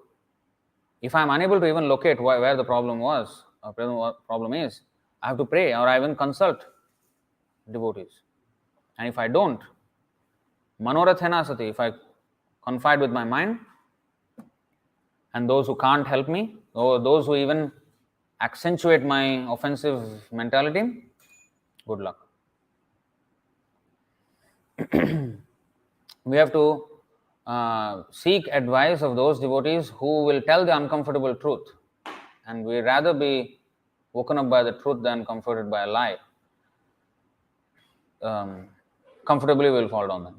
if I'm unable to even locate where the problem was, or problem is, I have to pray, or I even consult devotees. And if I don't, manorathena sati, if I confide with my mind, and those who can't help me, or those who even accentuate my offensive mentality, good luck. We have to seek advice of those devotees who will tell the uncomfortable truth, and we rather be woken up by the truth than comforted by a lie. Comfortably we will fall down then.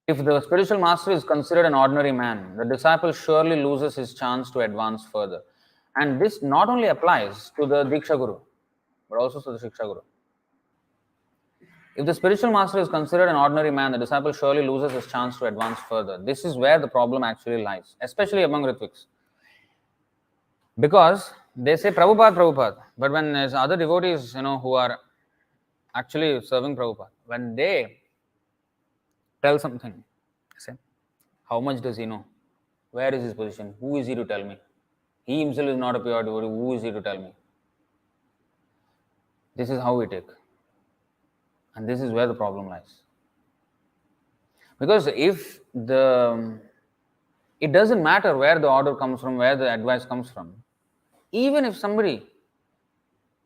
If the spiritual master is considered an ordinary man, the disciple surely loses his chance to advance further. And this not only applies to the Diksha Guru, but also to the Shiksha Guru. If the spiritual master is considered an ordinary man, the disciple surely loses his chance to advance further. This is where the problem actually lies, especially among Ritviks. Because they say Prabhupada, Prabhupada, but when there's other devotees, who are actually serving Prabhupada, when they tell something, they say, how much does he know? Where is his position? Who is he to tell me? He himself is not a pure devotee. Who is he to tell me? This is how we take. And this is where the problem lies. Because if it doesn't matter where the order comes from, where the advice comes from, even if somebody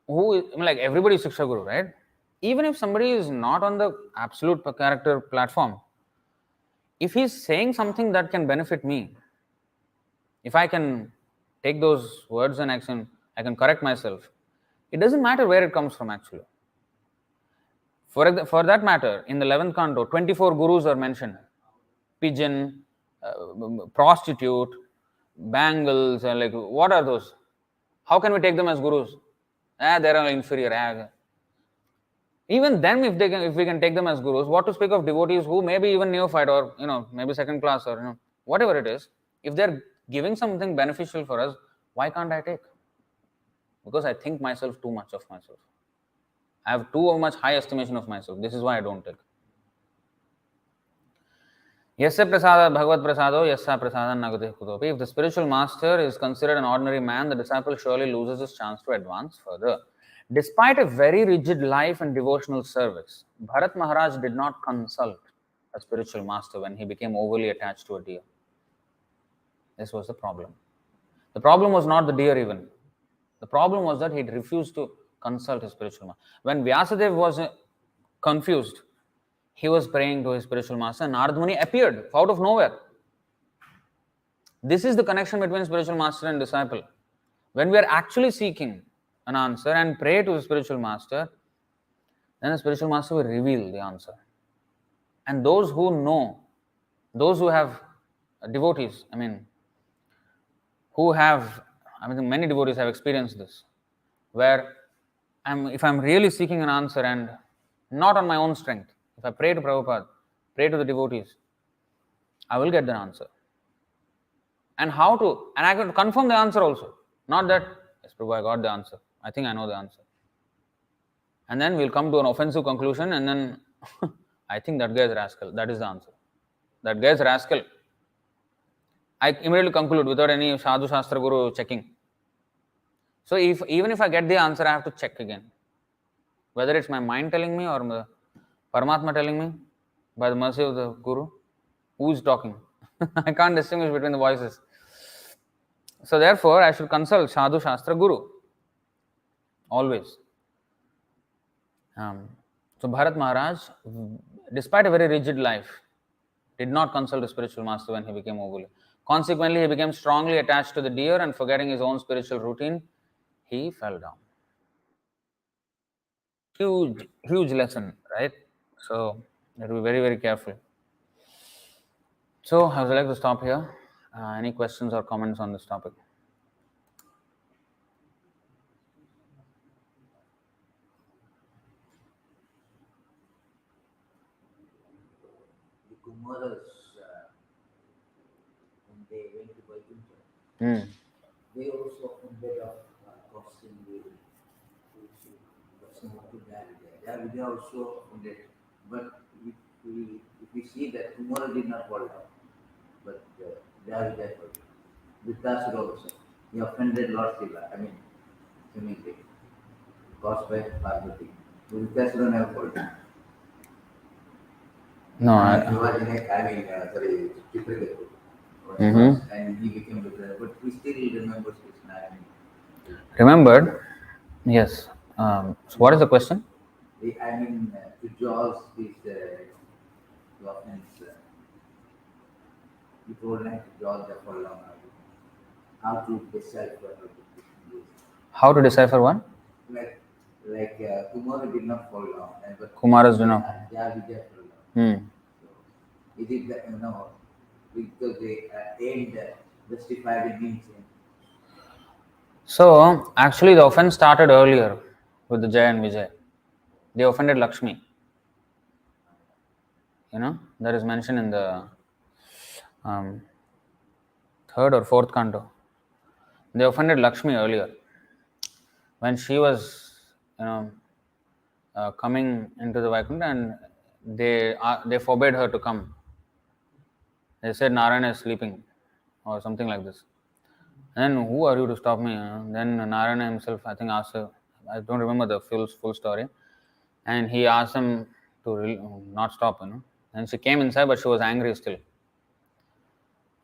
who is, like everybody is Shiksha Guru, right? Even if somebody is not on the absolute character platform, if he's saying something that can benefit me, if I can take those words and action, I can correct myself. It doesn't matter where it comes from actually. For that matter, in the 11th canto, 24 gurus are mentioned. Pigeon, prostitute, bangles, like what are those? How can we take them as gurus? They are inferior. Even then, if we can take them as gurus, what to speak of devotees who may be even neophyte or maybe second class or whatever it is. If they are giving something beneficial for us, why can't I take? Because I think myself too much of myself. I have too much high estimation of myself. This is why I don't take. Yasya prasada bhagavad prasado yasya prasada nagate kutopi. If the spiritual master is considered an ordinary man, the disciple surely loses his chance to advance further. Despite a very rigid life and devotional service, Bharat Maharaj did not consult a spiritual master when he became overly attached to a deer. This was the problem. The problem was not the deer even. The problem was that he refused to consult his spiritual master. When Vyasadeva was confused, he was praying to his spiritual master and Narad Muni appeared out of nowhere. This is the connection between spiritual master and disciple. When we are actually seeking an answer and pray to the spiritual master, then the spiritual master will reveal the answer. And those who know, those who have devotees, many devotees have experienced this, where if I'm really seeking an answer and not on my own strength, if I pray to Prabhupada, pray to the devotees, I will get the answer. And I can confirm the answer also. Not that, yes, Prabhu, I got the answer. I think I know the answer. And then we'll come to an offensive conclusion and then I think that guy is rascal. That is the answer. That guy is rascal. I immediately conclude without any Sadhu Shastra Guru checking. So even if I get the answer, I have to check again. Whether it's my mind telling me or the Paramatma telling me, by the mercy of the Guru, who is talking? I can't distinguish between the voices. So therefore, I should consult Sadhu Shastra Guru. Always. So Bharat Maharaj, despite a very rigid life, did not consult a spiritual master when he became overly. Consequently, he became strongly attached to the deer and forgetting his own spiritual routine, he fell down. Huge lesson, right? So, you have to be very, very careful. So, I would like to stop here. Any questions or comments on this topic? The Kumaras, when they went to Vaikuntha, they also ended up crossing the Davida also offended. But if we see that Kumara did not fall down, but Davida fell down. With Dasura also, he offended Lord Shiva, seemingly, caused by Parvati. Vitasura never fall down. No, He was Chitragatu. And he became Vitasura, but he still remembers Krishna. Remembered? Yes. So what is the question? To Jaws is offense. You told me to Jaws for long. How to decipher How to decipher what? Like Kumara did not fall down. But Kumaras do not. Vijay fell down. So, is it that, because they aimed justified means. So, actually the offense started earlier with the Jay and Vijay. They offended Lakshmi. that is mentioned in the um, third or fourth canto. They offended Lakshmi earlier when she was, you know, coming into the Vaikuntha, and they forbade her to come. They said Narayana is sleeping, or something like this. And then, who are you to stop me? Then Narayana himself, I think, asked her. I don't remember the full story, and he asked him to not stop. And she came inside, but she was angry still.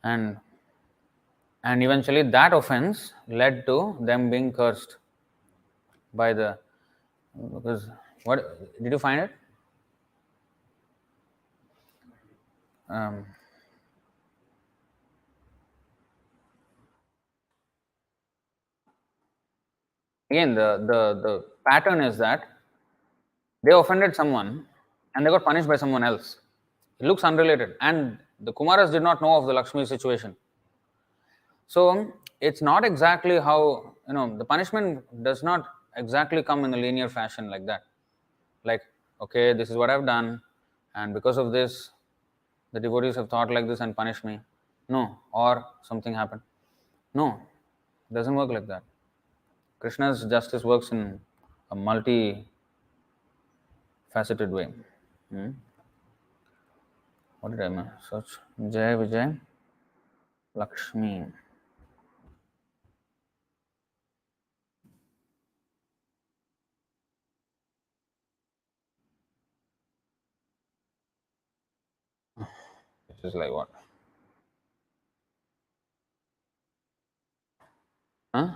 And eventually, that offense led to them being cursed by the, because what did you find it? Um, Again, the pattern is that they offended someone and they got punished by someone else. It looks unrelated, and the Kumaras did not know of the Lakshmi situation. So it's not exactly how, the punishment does not exactly come in a linear fashion like that. Like, okay, this is what I've done, and because of this, the devotees have thought like this and punished me. No, or something happened. No, it doesn't work like that. Krishna's justice works in a multi-faceted way. Hmm? What did I search? Jai Vijay Lakshmi. This is like what? Huh?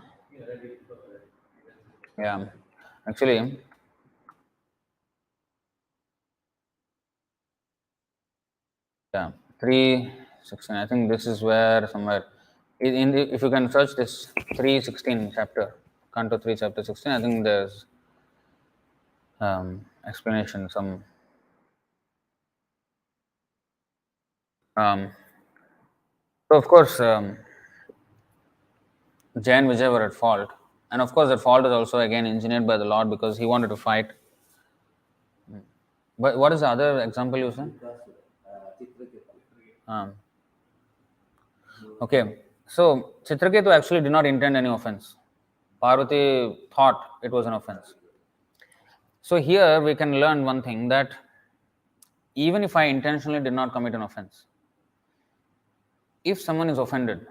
Yeah. Actually, yeah. 3:16. I think this is where somewhere. If you can search this 3:16 chapter, Canto 3, chapter 16, I think there's explanation. Um, so, of course, Jay and Vijay were at fault. And of course, that fault is also again engineered by the Lord because he wanted to fight. But what is the other example you said? Um, okay, so Chitraketu actually did not intend any offense. Parvati thought it was an offense. So here we can learn one thing, that even if I intentionally did not commit an offense, if someone is offended,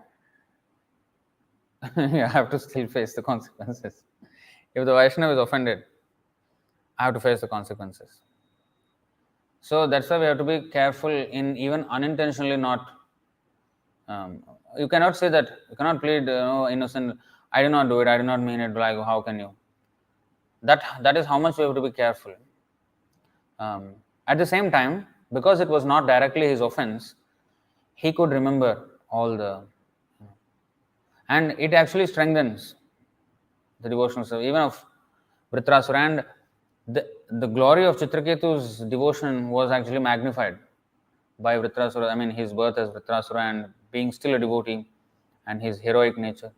you have to still face the consequences. If the Vaishnava is offended, I have to face the consequences. So that's why we have to be careful in even unintentionally not. You cannot say that, you cannot plead innocent. I did not do it. I did not mean it. Like, how can you? That is how much we have to be careful. At the same time, because it was not directly his offense, he could remember all the, and it actually strengthens the devotional service, even of Vritrasura. And the glory of Chitraketu's devotion was actually magnified by Vritrasura. I mean, his birth as Vritrasura and being still a devotee and his heroic nature.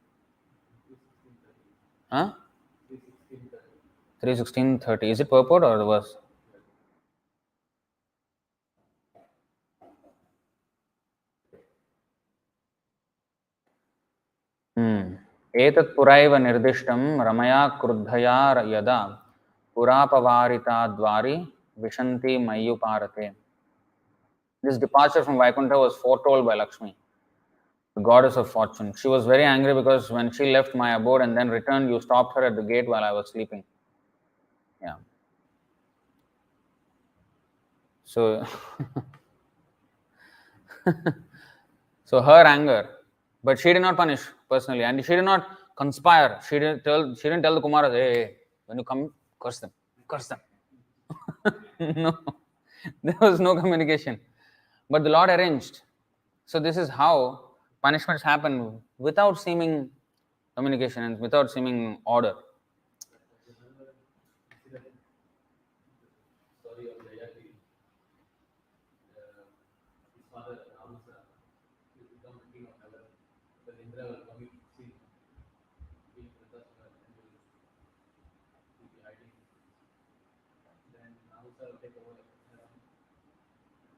Huh? 3:16:30. Is it purport or the verse? एतत् पुरैव निर्दिष्टं रमया क्रुद्धया यदा पुरापवारिताद्वारि विशन्ति मय्युपारते. This departure from Vaikuntha was foretold by Lakshmi, the goddess of fortune. She was very angry because when she left my abode and then returned, you stopped her at the gate while I was sleeping. Yeah. So, so her anger, but she did not punish personally, and she did not conspire. She didn't tell the Kumaras, hey, when you come, curse them, curse them. No, there was no communication. But the Lord arranged. So this is how punishments happen without seeming communication and without seeming order.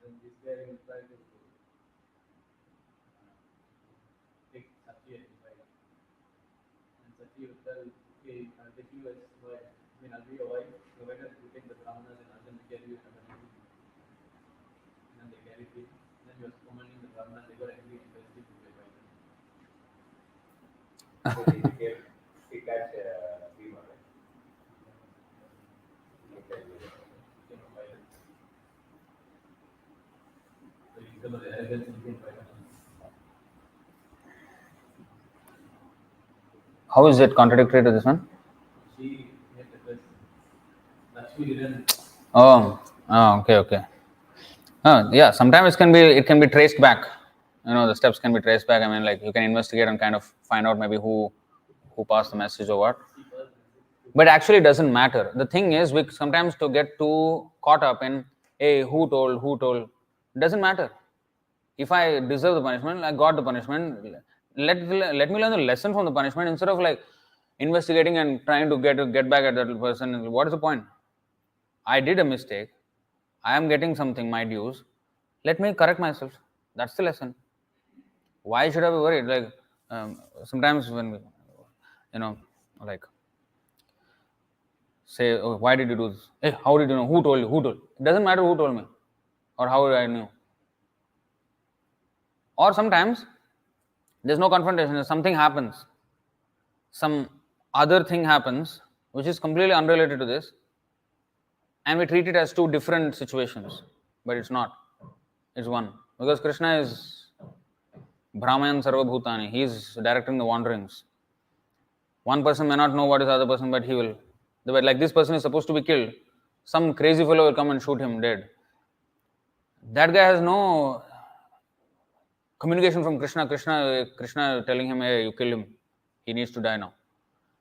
then this guy will try to take Sati as his wife. And Sati will tell, okay, I'll take you as wife. I mean, I'll be your wife, provided you take the brahmanas and I'll then carry you. And then they carried him. Then he was commanding the brahmanas, they got angry and fell asleep to their wife. So he catch fever, right? He catch fever. Became a violence. So because of the arrogance, he became violent. How is it contradictory to this one? She made the best. Lakshmi didn't. Oh, okay. Yeah, sometimes it can be traced back. The steps can be traced back. I mean, like you can investigate and kind of find out maybe who passed the message or what. But actually, it doesn't matter. The thing is, we sometimes to get too caught up in, hey, who told. It doesn't matter. If I deserve the punishment, I got the punishment. Let me learn the lesson from the punishment instead of like investigating and trying to get back at that person. What is the point? I did a mistake. I am getting something, my dues. Let me correct myself. That's the lesson. Why should I be worried? Like sometimes when we, like say, oh, why did you do this? Hey, how did you know? Who told you? Who told? It doesn't matter who told me or how I knew. Or sometimes there's no confrontation. Something happens. Some other thing happens which is completely unrelated to this, and we treat it as two different situations, but it's not. It's one. Because Krishna is Brahmayan Sarva Bhutani. He is directing the wanderings. One person may not know what is the other person, but he will. But like this person is supposed to be killed. Some crazy fellow will come and shoot him dead. That guy has no communication from Krishna. Krishna telling him, hey, you kill him. He needs to die now.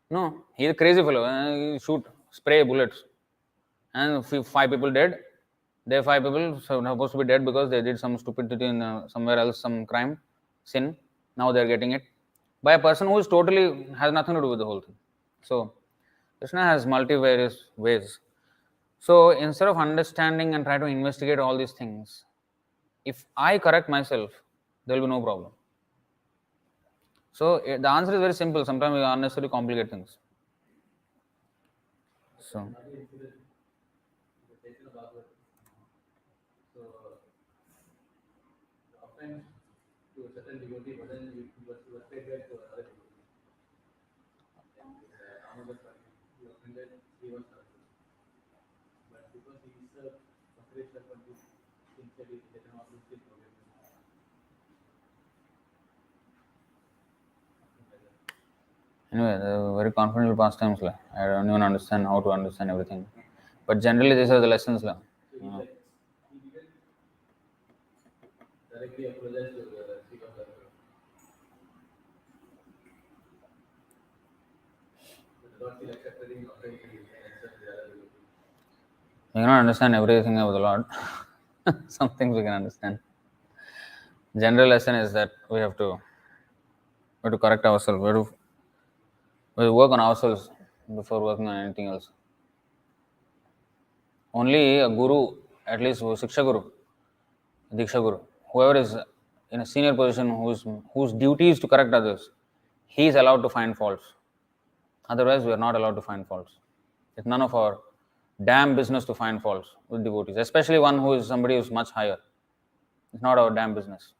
No, he is a crazy fellow. Shoot, spray bullets. And 5 people dead. There are 5 people supposed to be dead because they did some stupidity in somewhere else, some crime, sin. Now they are getting it by a person who is totally has nothing to do with the whole thing. So Krishna has multivarious ways. So instead of understanding and try to investigate all these things, if I correct myself, there will be no problem. So the answer is very simple. Sometimes we unnecessarily complicate things. So. So, offense to a certain devotee, but then he was paid back to another devotee. He offended Srivan Saraswati. But because he served Pankaj Saraswati sincerely, they can also still forgive him. Anyway, very confidential pastimes. I don't even understand how to understand everything. But generally, these are the lessons. So he didn't directly apologize to Srivan Saraswati. But the Lord still accepted him after he accepted the other devotee. We cannot understand everything of the Lord. Some things we can understand. General lesson is that we have to correct ourselves. We have to work on ourselves before working on anything else. Only a guru, at least Shiksha Guru, Diksha Guru, whoever is in a senior position whose duty is to correct others, he is allowed to find faults. Otherwise, we are not allowed to find faults. It's none of our damn business to find faults with devotees, especially one who is somebody who is much higher. It's not our damn business.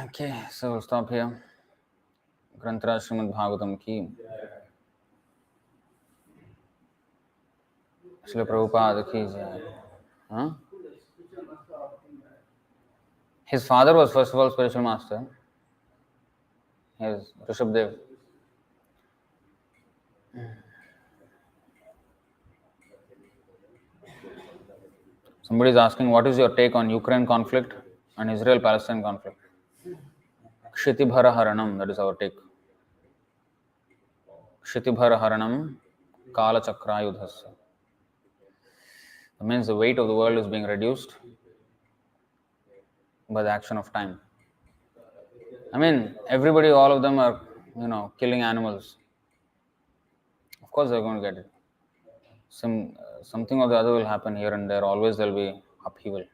Okay, so we'll stop here. Granthra Srimad Bhagavatam ki. Srila Prabhupada ki jai. Huh? His father was first of all spiritual master. He is Rishabdev. Somebody is asking, what is your take on Ukraine conflict and Israel-Palestine conflict? Kshitibhara Haranam, that is our take. Kshitibhara Haranam Kala Chakrayudhasya. That means the weight of the world is being reduced by the action of time. I mean, everybody, all of them are, killing animals. Of course they're going to get it. something or the other will happen here and there. Always there will be upheaval.